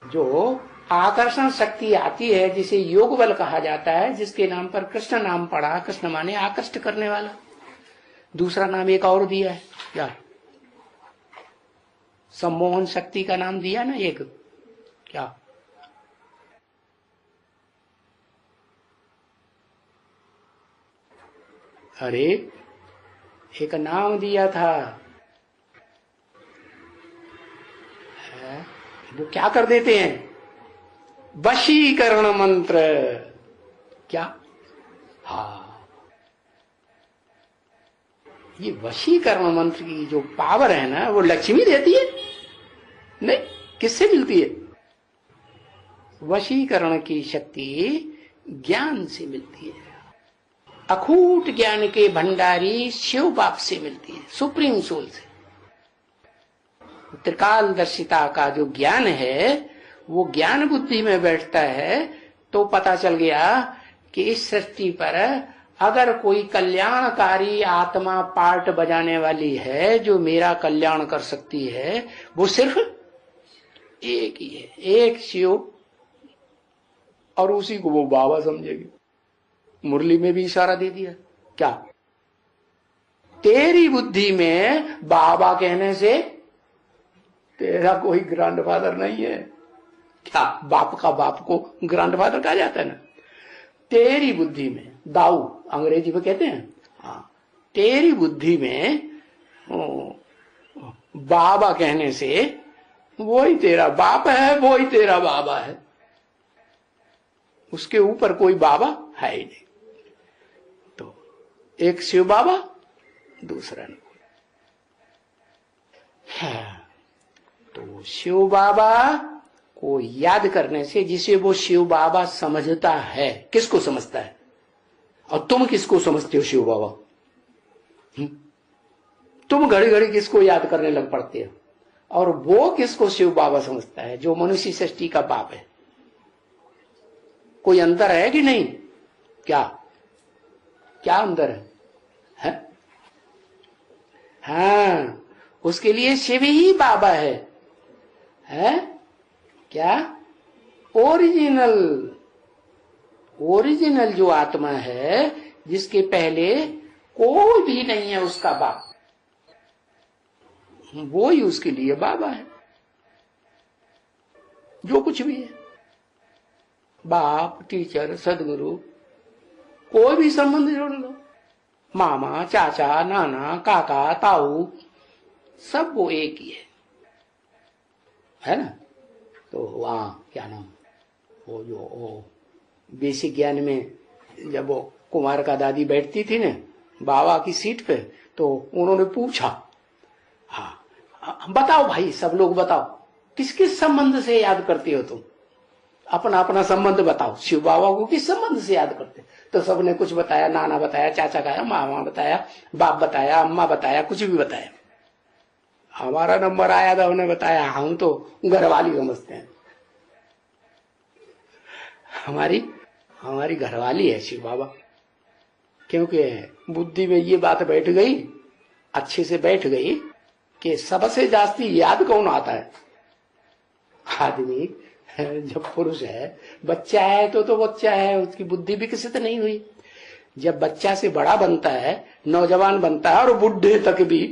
जो आकर्षण शक्ति आती है जिसे योग बल कहा जाता है, जिसके नाम पर कृष्ण नाम पड़ा, कृष्ण माने आकृष्ट करने वाला। दूसरा नाम एक और दिया है, क्या? सम्मोहन शक्ति का नाम दिया ना एक, क्या? अरे एक नाम दिया था, वो क्या कर देते हैं? वशीकरण मंत्र। क्या? हाँ, ये वशीकरण मंत्र की जो पावर है ना, वो लक्ष्मी देती है? नहीं, किससे मिलती है? वशीकरण की शक्ति ज्ञान से मिलती है। अखूट ज्ञान के भंडारी शिव बाप से मिलती है, सुप्रीम सोल से। त्रिकालदर्शिता का जो ज्ञान है वो ज्ञान बुद्धि में बैठता है, तो पता चल गया कि इस सृष्टि पर अगर कोई कल्याणकारी आत्मा पार्ट बजाने वाली है जो मेरा कल्याण कर सकती है, वो सिर्फ एक ही है, एक शिव और उसी को वो बाबा समझेगी। मुरली में भी इशारा दे दिया क्या, तेरी बुद्धि में बाबा कहने से तेरा कोई ग्रैंडफादर नहीं है। क्या बाप का बाप को ग्रैंडफादर कहा जाता है ना। तेरी बुद्धि में, दाऊ अंग्रेजी में कहते हैं, हाँ, तेरी बुद्धि में बाबा कहने से वही तेरा बाप है, वही तेरा बाबा है, उसके ऊपर कोई बाबा है ही नहीं। तो एक शिव बाबा, दूसरा नहीं। तो शिव बाबा को याद करने से, जिसे वो शिव बाबा समझता है, किसको समझता है, और तुम किसको समझते हो शिव बाबा? तुम घड़ी घड़ी किसको याद करने लग पड़ते हो, और वो किसको शिव बाबा समझता है, जो मनुष्य सृष्टि का बाप है। कोई अंतर है कि नहीं? क्या क्या अंतर है? हाँ, उसके लिए शिव ही बाबा है? क्या? ओरिजिनल जो आत्मा है, जिसके पहले कोई भी नहीं है, उसका बाप, वो ही उसके लिए बाबा है। जो कुछ भी है, बाप, टीचर, सदगुरु, कोई भी संबंध जोड़ लो, मामा, चाचा, नाना, काका, ताऊ, सब वो एक ही है ना। तो वहां क्या नाम, वो जो बेसिक ज्ञान में जब वो कुमार का दादी बैठती थी ना बाबा की सीट पे, तो उन्होंने पूछा, हाँ बताओ भाई, सब लोग बताओ, किस किस संबंध से याद करते हो तुम, अपना अपना संबंध बताओ, शिव बाबा को किस संबंध से याद करते? तो सबने कुछ बताया, नाना बताया, चाचा बताया, मामा बताया, बाप बताया, अम्मा बताया, कुछ भी बताया। हमारा नंबर आया था, उन्हें बताया, हम तो घरवाली समझते हैं, हमारी घरवाली है शिव बाबा, क्योंकि बुद्धि में ये बात बैठ गई, अच्छे से बैठ गई कि सबसे जास्ती याद कौन आता है? आदमी जब पुरुष है, बच्चा है तो बच्चा है, उसकी बुद्धि विकसित नहीं हुई। जब बच्चा से बड़ा बनता है, नौजवान बनता है, और बुढ़े तक भी,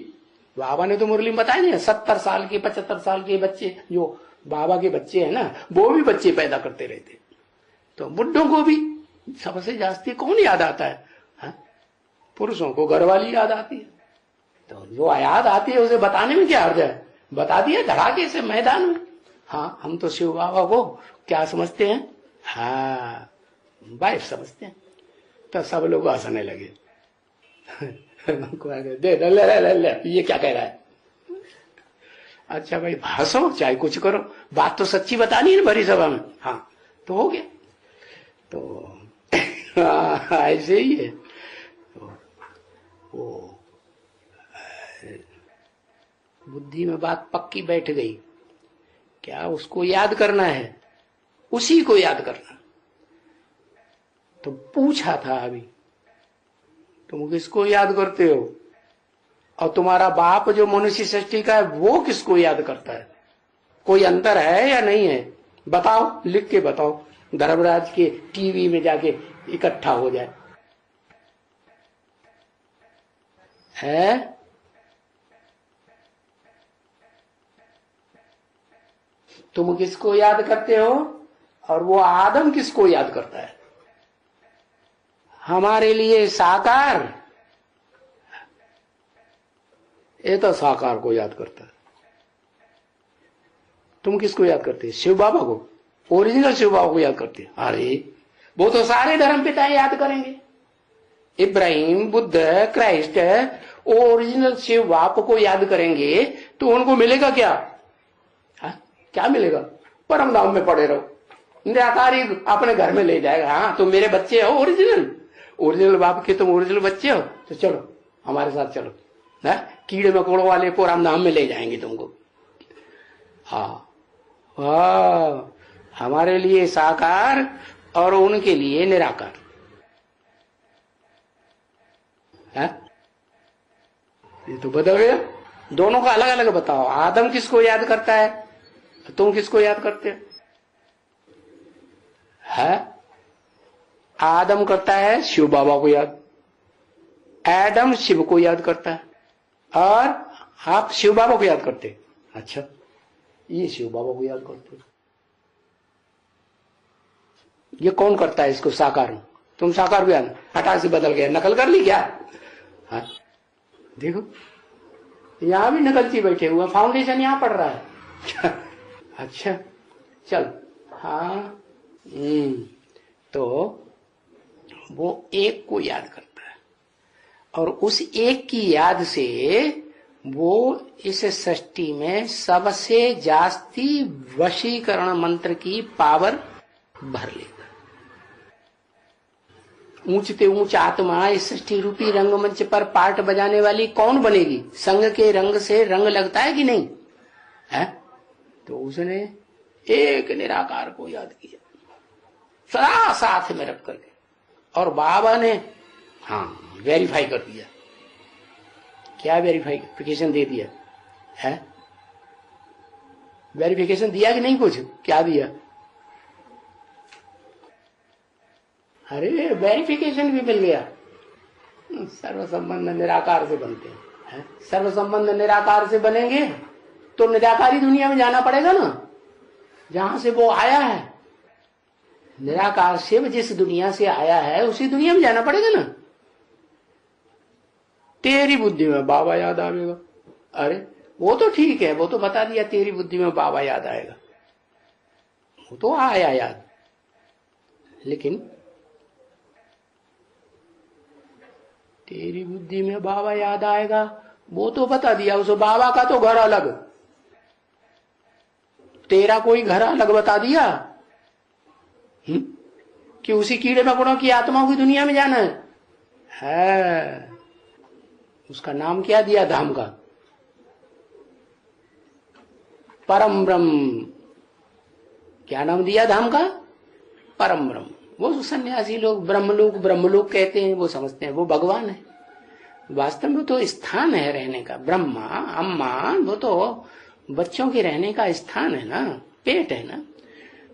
बाबा ने तो मुरली में बताया नहीं, 70 साल के 75 साल के बच्चे, जो बाबा के बच्चे हैं ना, वो भी बच्चे पैदा करते रहते। तो बुढ़ों को भी सबसे जास्ती कौन याद आता है? पुरुषों को घरवाली याद आती है। तो जो याद आती है उसे बताने में क्या अर्थ है? बता दिया धड़ाके से मैदान में। हाँ, हम तो शिव बाबा को क्या समझते हैं? हाँ, वाइफ समझते हैं। तो सब लोग हंसने लगे। दे ले, ये क्या कह रहा है? अच्छा भाई, हंसो चाहे कुछ करो, बात तो सच्ची बतानी है ना भरी सभा में। हाँ, तो हो गया। तो ऐसे ही है। वो बुद्धि में बात पक्की बैठ गई, क्या उसको याद करना है, उसी को याद करना। तो पूछा था अभी, तुम किसको याद करते हो? और तुम्हारा बाप जो मनुष्य सृष्टि का है, वो किसको याद करता है? कोई अंतर है या नहीं है? बताओ, लिख के बताओ, धर्मराज के टीवी में जाके इकट्ठा हो जाए। है? तुम किसको याद करते हो और वो आदम किसको याद करता है? हमारे लिए साकार, ये तो साकार को याद करता है। तुम किसको याद करते हो? शिव बाबा को, ओरिजिनल शिव बाबा को याद करते हो। अरे वो तो सारे धर्म पिता याद करेंगे, इब्राहिम, बुद्ध, क्राइस्ट, ओरिजिनल शिव बाप को याद करेंगे तो उनको मिलेगा क्या? क्या मिलेगा? परम धाम में पड़े रहो, निराकारी अपने घर में ले जाएगा। हाँ, तुम मेरे बच्चे हो, ओरिजिनल बाप के तुम ओरिजिनल बच्चे हो, तो चलो हमारे साथ चलो, ना कीड़े मकोड़ों वाले परम धाम में ले जाएंगे तुमको। हाँ, हमारे लिए साकार और उनके लिए निराकार। है? ये तो बदल गया। दोनों का अलग अलग बताओ। आदम किसको याद करता है, तुम किसको याद करते हो? है? आदम करता है शिव बाबा को याद, एडम शिव को याद करता है, और आप शिव बाबा को याद करते। अच्छा, ये शिव बाबा को याद करते, ये कौन करता है इसको? साकार। तुम साकार भी आना, हटा से बदल गया, नकल कर ली क्या? हाँ देखो, यहां भी नकलची बैठे हुए, फाउंडेशन यहां पड़ रहा है। अच्छा चल, हाँ तो वो एक को याद करता है, और उस एक की याद से वो इस सृष्टि में सबसे जास्ती वशीकरण मंत्र की पावर भर लेगा। ऊंचते ऊंच आत्मा इस सृष्टि रूपी रंगमंच पर पार्ट बजाने वाली कौन बनेगी? संग के रंग से रंग लगता है कि नहीं है? तो उसने एक निराकार को याद किया सदा साथ में रख करके, और बाबा ने हाँ वेरीफाई कर दिया। क्या वेरिफिकेशन दे दिया है? वेरिफिकेशन दिया कि नहीं? कुछ क्या दिया? अरे वेरिफिकेशन भी मिल गया। सर्व संबंध निराकार से बनते हैं। सर्व संबंध निराकार से बनेंगे तो निराकारी दुनिया में जाना पड़ेगा ना, जहां से वो आया है। निराकार से जिस दुनिया से आया है उसी दुनिया में जाना पड़ेगा ना। तेरी बुद्धि में बाबा याद आएगा। अरे वो तो ठीक है, वो तो बता दिया तेरी बुद्धि में बाबा याद आएगा, वो तो आया याद। लेकिन तेरी बुद्धि में बाबा याद आएगा वो तो बता दिया, उस बाबा का तो घर अलग, तेरा कोई घर अलग बता दिया कि उसी कीड़े मकोड़ों की आत्माओं की दुनिया में जाना है। उसका नाम क्या दिया धाम का? परम ब्रह्म। क्या नाम दिया धाम का? परम ब्रह्म। वो सन्यासी लोग ब्रह्मलोक कहते हैं, वो समझते हैं वो भगवान है। वास्तव में तो स्थान है रहने का। ब्रह्मा अम्मा वो तो बच्चों के रहने का स्थान है ना, पेट है ना।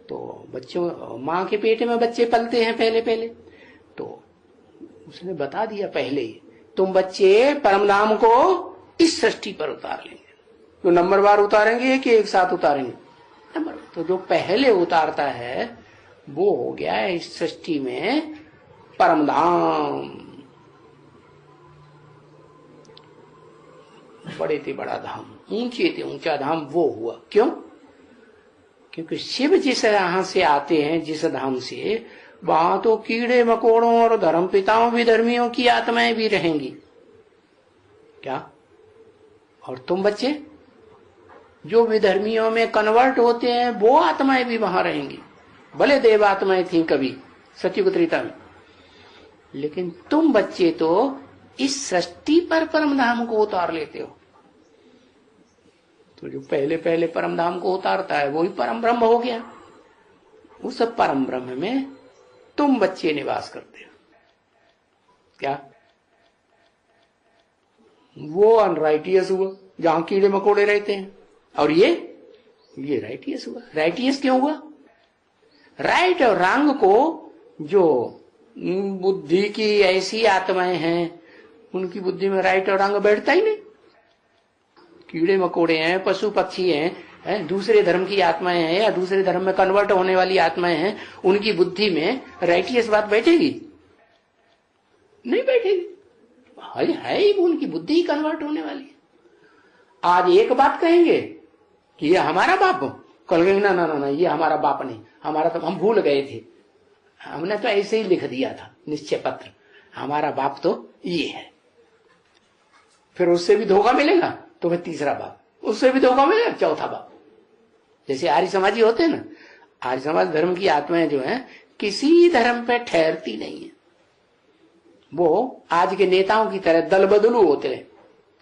तो बच्चों, माँ के पेट में बच्चे पलते हैं पहले तो उसने बता दिया पहले ही, तुम बच्चे परमधाम को इस सृष्टि पर उतार लेंगे। तो नंबरवार उतारेंगे कि एक साथ उतारेंगे? नंबर। तो जो पहले उतारता है वो हो गया इस सृष्टि में परमधाम। बड़े थे बड़ा धाम, ऊंचे थे ऊंचा धाम, वो हुआ। क्यों? क्योंकि शिव जिस यहाँ से आते हैं, जिस धाम से, वहां तो कीड़े मकोड़ों और धर्म पिताओं विधर्मियों की आत्माएं भी रहेंगी। क्या? और तुम बच्चे जो विधर्मियों में कन्वर्ट होते हैं वो आत्माएं भी वहां रहेंगी। भले देव आत्माएं थी कभी सतयुग त्रेता में, लेकिन तुम बच्चे तो इस सृष्टि पर परमधाम को उतार लेते हो। तो जो पहले परमधाम को उतारता है वही परम ब्रह्म हो गया। उस परम ब्रह्म में तुम बच्चे निवास करते हो। क्या? वो अनराइटियस हुआ जहां कीड़े मकोड़े रहते हैं, और ये राइटियस हुआ। राइटियस क्यों हुआ? राइट और रंग को जो बुद्धि की ऐसी आत्माएं हैं उनकी बुद्धि में राइट और रंग बैठता ही नहीं। कीड़े मकोड़े हैं, पशु पक्षी हैं, दूसरे धर्म की आत्माएं हैं या दूसरे धर्म में कन्वर्ट होने वाली आत्माएं हैं, उनकी बुद्धि में राइटियस बात बैठेगी? नहीं बैठेगी। है ही उनकी बुद्धि ही कन्वर्ट होने वाली है। आज एक बात कहेंगे कि ये हमारा बाप, कल कहेंगे ना ना ना ना ये हमारा बाप नहीं, हमारा तो हम भूल गए थे, हमने तो ऐसे ही लिख दिया था निश्चय पत्र, हमारा बाप तो ये है। फिर उससे भी धोखा मिलेगा तो फिर तीसरा बाप, उससे भी धोखा मिलेगा चौथा बाप। जैसे आर्य समाजी होते हैं ना, आर्य समाज धर्म की आत्माएं जो है किसी धर्म पे ठहरती नहीं है। वो आज के नेताओं की तरह दल बदलू होते हैं।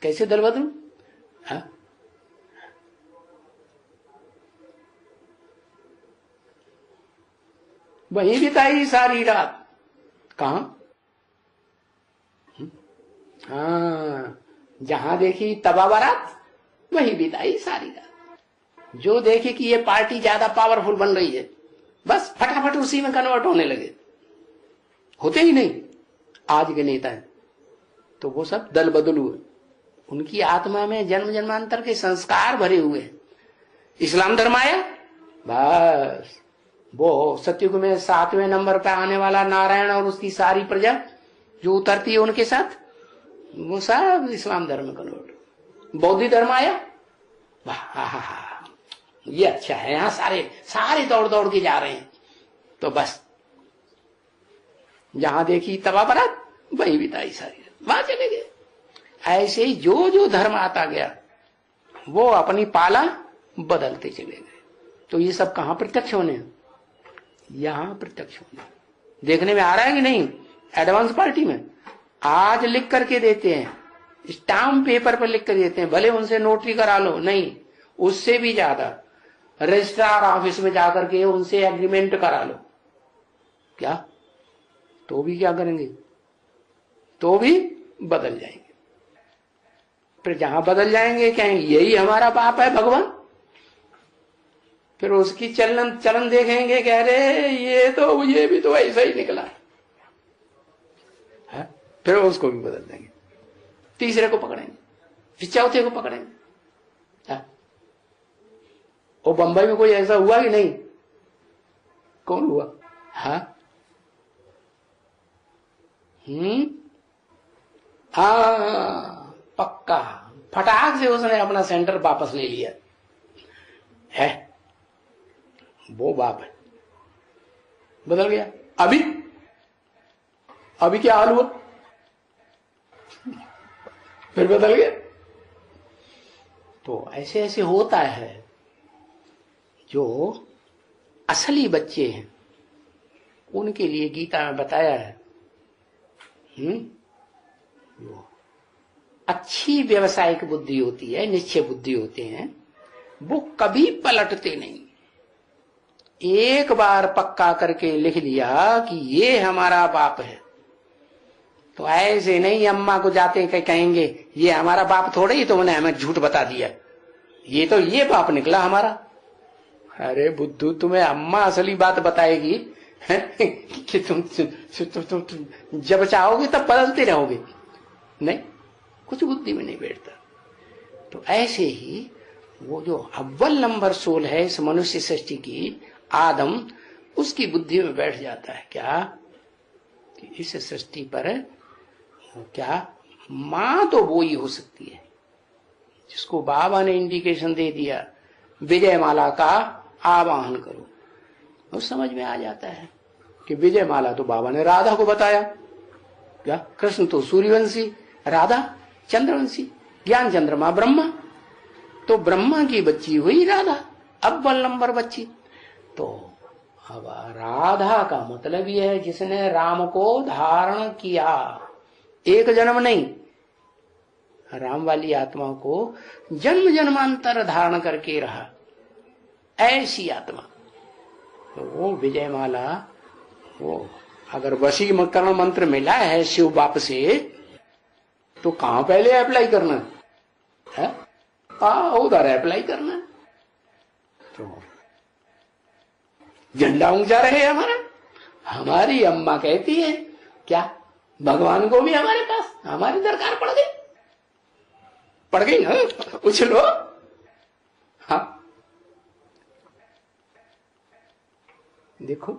कैसे दल बदलू? वहीं बिताई सारी रात। कहा? हाँ, जहां देखी तबा बारात वहीं बिताई सारी रात। जो देखे कि ये पार्टी ज्यादा पावरफुल बन रही है, बस फटाफट उसी में कन्वर्ट होने लगे। होते ही नहीं आज के नेता हैं, तो वो सब दल बदल हुए, उनकी आत्मा में जन्म जन्मांतर के संस्कार भरे हुए हैं। इस्लाम धर्म आया, बस वो सतयुग में 7वें नंबर पे आने वाला नारायण और उसकी सारी प्रजा जो उतरती है उनके साथ, वो सब इस्लाम धर्म में कन्वर्ट। बौद्ध धर्म आया, वाह ये अच्छा है, यहाँ सारे दौड़ दौड़ के जा रहे हैं, तो बस जहां देखी तबा बरात वही बिताई सारी, वहां चले गए। ऐसे ही जो जो धर्म आता गया वो अपनी पाला बदलते चले गए। तो ये सब कहां प्रत्यक्ष होने, यहां प्रत्यक्ष होने। देखने में आ रहा है कि नहीं? एडवांस पार्टी में आज लिख करके देते हैं, स्टाम्प पेपर पर लिख कर देते हैं, भले उनसे नोटरी करा लो, नहीं उससे भी ज्यादा रजिस्ट्रार ऑफिस में जाकर के उनसे एग्रीमेंट करा लो। क्या? तो भी क्या करेंगे? तो भी बदल जाएंगे। फिर जहां बदल जाएंगे कहेंगे यही हमारा पाप है भगवान, फिर उसकी चलन देखेंगे, कह रहे ये भी तो ऐसा ही निकला है? फिर उसको भी बदल देंगे, तीसरे को पकड़ेंगे, फिर चौथे को पकड़ेंगे। वो बंबई में कोई ऐसा हुआ कि नहीं? कौन हुआ? हाँ हाँ पक्का फटाक से उसने अपना सेंटर वापस ले लिया है, वो बाप है, बदल गया। अभी क्या हाल हुआ? फिर बदल गया। तो ऐसे ऐसे होता है। जो असली बच्चे हैं उनके लिए गीता में बताया है, वो अच्छी व्यवसायिक बुद्धि होती है, निश्चय बुद्धि होते हैं, वो कभी पलटते नहीं। एक बार पक्का करके लिख लिया कि ये हमारा बाप है, तो ऐसे नहीं अम्मा को जाते कहेंगे ये हमारा बाप थोड़े ही, तो उन्हें हमें झूठ बता दिया, ये बाप निकला हमारा। अरे बुद्धू, तुम्हें अम्मा असली बात बताएगी कि तुम जब चाहोगे तब बदलते रहोगे, नहीं, कुछ बुद्धि में नहीं बैठता। तो ऐसे ही वो जो अव्वल नंबर सोल है इस मनुष्य सृष्टि की, आदम, उसकी बुद्धि में बैठ जाता है क्या कि इस सृष्टि पर क्या मां तो वो ही हो सकती है जिसको बाबा ने इंडिकेशन दे दिया, विजय माला का आवाहन करो। और समझ में आ जाता है कि विजय माला तो बाबा ने राधा को बताया, क्या कृष्ण तो सूर्यवंशी, राधा चंद्रवंशी, ज्ञान चंद्रमा ब्रह्मा, तो ब्रह्मा की बच्ची हुई राधा, अव्वल नंबर बच्ची। तो अब राधा का मतलब यह है जिसने राम को धारण किया, एक जन्म नहीं, राम वाली आत्मा को जन्म जन्मांतर धारण करके रहा, ऐसी आत्मा। तो वो विजय माला, वो अगर वशीकरण मंत्र मिला है शिव बाप से, तो कहां पहले अप्लाई करना है? उधर अप्लाई करना। तो झंडा ऊंचा रहे हमारा। हमारी अम्मा कहती है क्या भगवान को भी हमारे पास हमारी दरकार पड़ गई ना, उछलो। हाँ देखो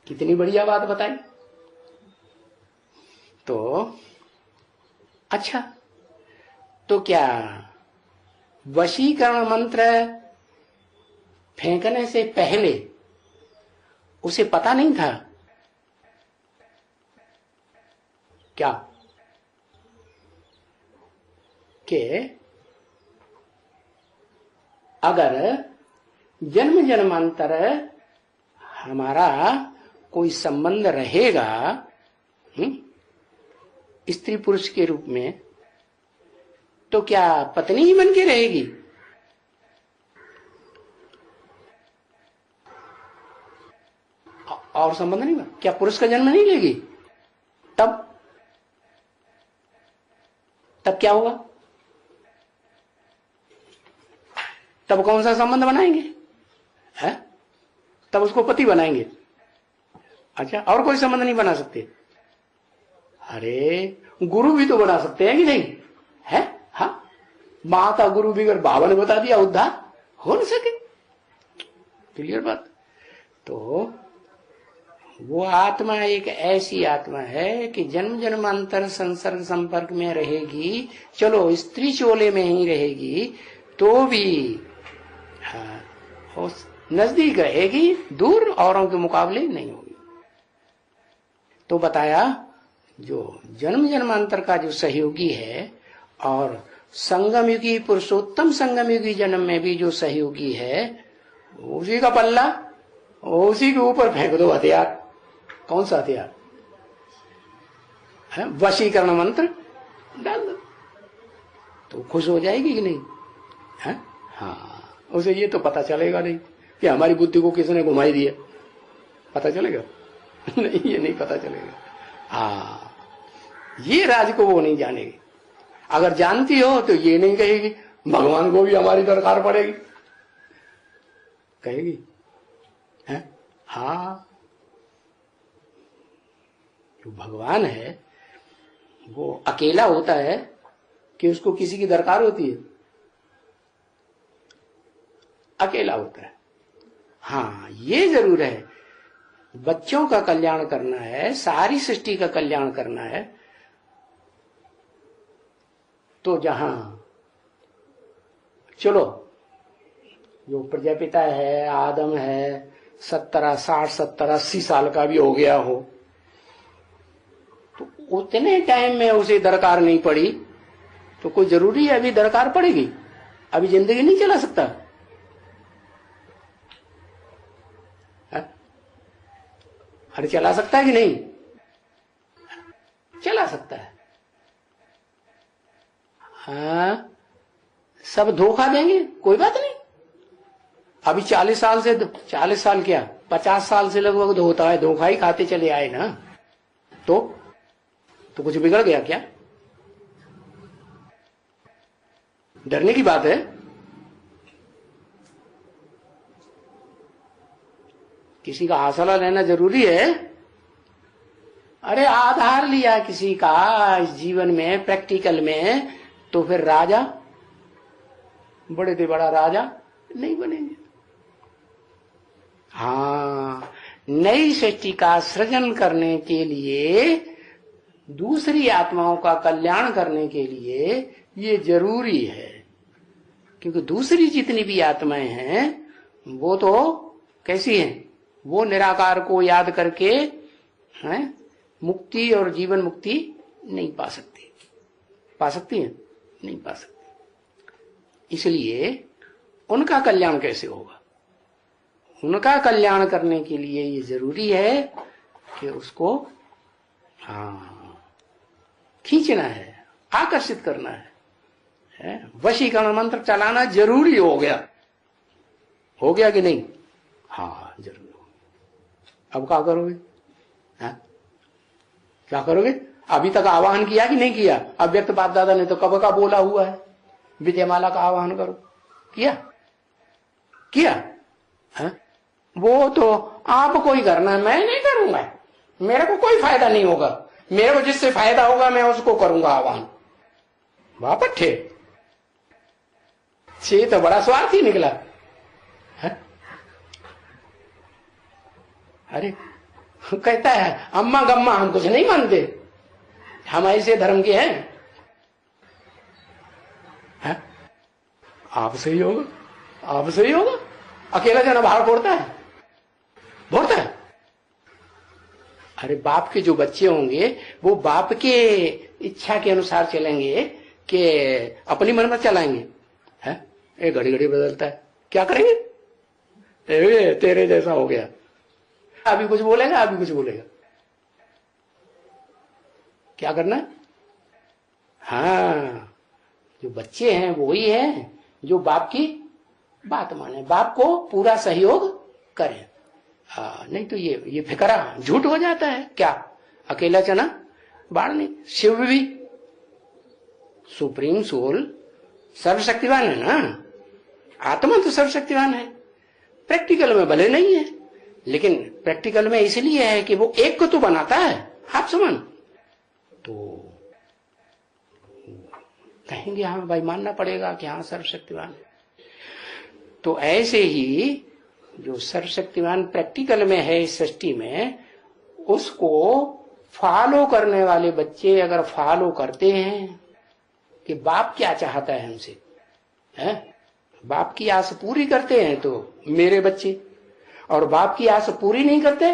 कितनी बढ़िया बात बताई। तो अच्छा, तो क्या वशीकरण मंत्र फेंकने से पहले उसे पता नहीं था क्या कि अगर जन्म जन्मांतर हमारा कोई संबंध रहेगा स्त्री पुरुष के रूप में, तो क्या पत्नी ही बन के रहेगी? और संबंध नहीं, क्या पुरुष का जन्म नहीं लेगी? तब क्या होगा? तब कौन सा संबंध बनाएंगे? है? तब उसको पति बनाएंगे। अच्छा, और कोई संबंध नहीं बना सकते? अरे गुरु भी तो बना सकते हैं कि नहीं है? हाँ, माता गुरु भी अगर बाबा ने बता दिया उद्धार हो न सके, क्लियर बात। तो वो आत्मा एक ऐसी आत्मा है कि जन्म जन्मांतर संसर्ग संपर्क में रहेगी, चलो स्त्री चोले में ही रहेगी तो भी हाँ, नजदीक रहेगी, दूर औरों के मुकाबले नहीं होगी। तो बताया जो जन्म जन्मांतर का जो सहयोगी है और संगम युगी पुरुषोत्तम संगम युगी जन्म में भी जो सहयोगी है, उसी का पल्ला उसी के ऊपर फेंक दो हथियार। कौन सा हथियार है? वशीकरण मंत्र डाल दो तो खुश हो जाएगी कि नहीं है? हाँ, उसे ये तो पता चलेगा नहीं कि हमारी बुद्धि को किसने घुमाई दिया, पता चलेगा नहीं, ये नहीं पता चलेगा। हाँ, ये राज को वो नहीं जानेगी। अगर जानती हो तो ये नहीं कहेगी भगवान को भी हमारी दरकार पड़ेगी, कहेगी है? हाँ, जो भगवान है वो अकेला होता है कि उसको किसी की दरकार होती है? अकेला होता है। हाँ, ये जरूर है, बच्चों का कल्याण करना है, सारी सृष्टि का कल्याण करना है, तो जहां चलो जो प्रजापिता है, आदम है, 70, 60, 70, 80 साल का भी हो गया हो, तो उतने टाइम में उसे दरकार नहीं पड़ी तो कोई जरूरी है अभी दरकार पड़ेगी? अभी जिंदगी नहीं चला सकता है? अरे चला सकता है कि नहीं? चला सकता है। हाँ, सब धोखा देंगे, कोई बात नहीं। अभी 40 साल से 40 साल क्या 50 साल से लगभग होता है, धोखा ही खाते चले आए ना, तो कुछ बिगड़ गया क्या? डरने की बात है? किसी का आसरा लेना जरूरी है? अरे आधार लिया किसी का इस जीवन में, प्रैक्टिकल में, तो फिर राजा, बड़े से बड़ा राजा नहीं बनेंगे। हाँ, नई सृष्टि का सृजन करने के लिए, दूसरी आत्माओं का कल्याण करने के लिए ये जरूरी है, क्योंकि दूसरी जितनी भी आत्माएं हैं वो तो कैसी हैं? वो निराकार को याद करके हैं मुक्ति और जीवन मुक्ति नहीं पा सकती। पा सकती है? नहीं पा सकती। इसलिए उनका कल्याण कैसे होगा? उनका कल्याण करने के लिए ये जरूरी है कि उसको हाँ खींचना है, आकर्षित करना है, वशीकरण मंत्र चलाना जरूरी हो गया। हो गया कि नहीं? हाँ, जरूरी हो गया। अब क्या करोगे? क्या करोगे? अभी तक आवाहन किया कि नहीं किया? अव्यक्त बाप दादा ने तो कब का बोला हुआ है विजयमाला का आवाहन करो, किया? किया है? वो तो आपको ही करना है, मैं नहीं करूंगा, मेरे को कोई फायदा नहीं होगा, मेरे को जिससे फायदा होगा मैं उसको करूंगा आह्वान। वापट्ठे ये तो बड़ा स्वार्थी निकला है? अरे कहता है अम्मा गम्मा हम कुछ नहीं मानते, हम ऐसे धर्म के हैं। आप सही होगा, आप सही होगा। अकेला जना बाहर फोड़ता है, फोड़ता है। अरे बाप के जो बच्चे होंगे वो बाप के इच्छा के अनुसार चलेंगे कि अपनी मन में चलाएंगे? है ये घड़ी घड़ी बदलता है, क्या करेंगे? तेरे जैसा हो गया, अभी कुछ बोलेगा, अभी कुछ बोलेगा, क्या करना? हाँ, जो बच्चे हैं वो ही है जो बाप की बात माने, बाप को पूरा सहयोग करें। नहीं तो ये फिकरा झूठ हो जाता है। क्या अकेला चना बाढ़ नहीं? शिव भी सुप्रीम सोल सर्वशक्तिवान है ना, आत्मा तो सर्वशक्तिवान है, प्रैक्टिकल में भले नहीं है लेकिन प्रैक्टिकल में इसलिए है कि वो एक को तो बनाता है हाफ समान, तो कहेंगे हाँ भाई मानना पड़ेगा कि हाँ सर्वशक्तिवान है। तो ऐसे ही जो सर्वशक्तिवान प्रैक्टिकल में है इस सृष्टि में, उसको फॉलो करने वाले बच्चे अगर फॉलो करते हैं कि बाप क्या चाहता है हमसे, है बाप की आस पूरी करते हैं तो मेरे बच्चे, और बाप की आस पूरी नहीं करते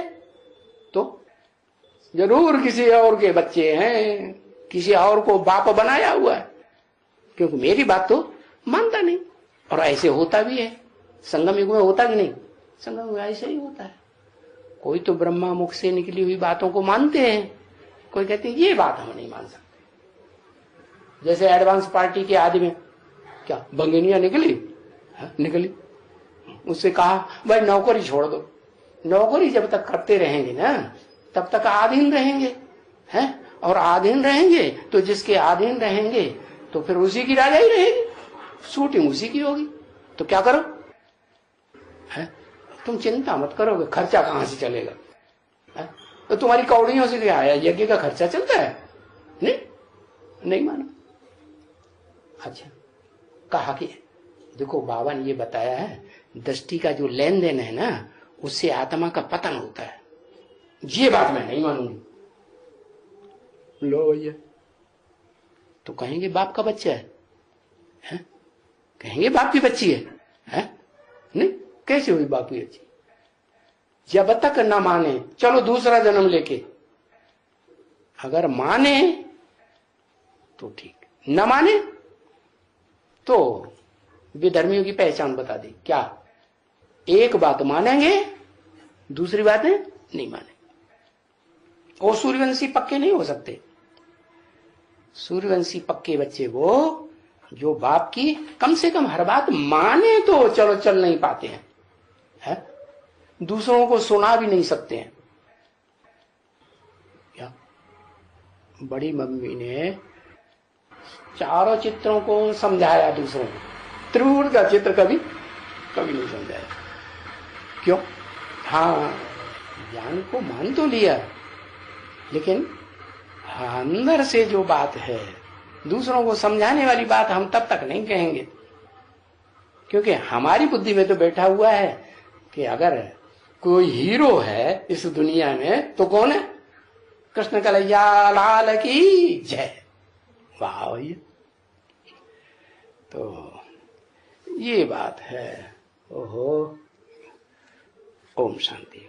तो जरूर किसी और के बच्चे हैं, किसी और को बाप बनाया हुआ है, क्योंकि मेरी बात तो मानता नहीं। और ऐसे होता भी है, संगम युग में होता कि नहीं, संगम युग ऐसे ही होता है। कोई तो ब्रह्मा मुख से निकली हुई बातों को मानते हैं, कोई कहते हैं ये बात हम नहीं मान सकते। जैसे एडवांस पार्टी के आदमी क्या बंगेनिया निकली, निकली, उससे कहा भाई नौकरी छोड़ दो। नौकरी जब तक करते रहेंगे ना तब तक आधीन रहेंगे, हैं, और आधीन रहेंगे तो जिसके आधीन रहेंगे तो फिर उसी की राजा ही रहेगी, शूटिंग उसी की होगी। तो क्या करो, है तुम चिंता मत करोगे, खर्चा कहां से चलेगा, है? तो तुम्हारी कौड़ियों से क्या आया, यज्ञ का खर्चा चलता है, नहीं मानो। अच्छा, कहा कि देखो बाबा ने ये बताया है, दृष्टि का जो लेन देन है ना उससे आत्मा का पतन होता है, ये बात मैं नहीं मानूंगी। लो भैया, तो कहेंगे बाप का बच्चा है? कहेंगे बाप की बच्ची है? नहीं, कैसे हुई बाप की बच्ची? जब तक न माने, चलो दूसरा जन्म लेके, अगर माने तो ठीक, न माने तो विधर्मियों की पहचान बता दी। क्या? एक बात मानेंगे, दूसरी बातें नहीं मानेंगे। और सूर्यवंशी पक्के नहीं हो सकते। सूर्यवंशी पक्के बच्चे वो जो बाप की कम से कम हर बात माने तो चलो चल नहीं पाते हैं, है? दूसरों को सुना भी नहीं सकते हैं। क्या? बड़ी मम्मी ने चारों चित्रों को समझाया दूसरों को, त्रिभुवन का चित्र कभी नहीं समझाया। क्यों? हाँ, ज्ञान को मान तो लिया, लेकिन अंदर से जो बात है दूसरों को समझाने वाली बात हम तब तक नहीं कहेंगे, क्योंकि हमारी बुद्धि में तो बैठा हुआ है कि अगर कोई हीरो है इस दुनिया में तो कौन है? कृष्ण कन्हैया लाल की जय। वाह भैया, तो ये बात है। ओहो, ओम शांति।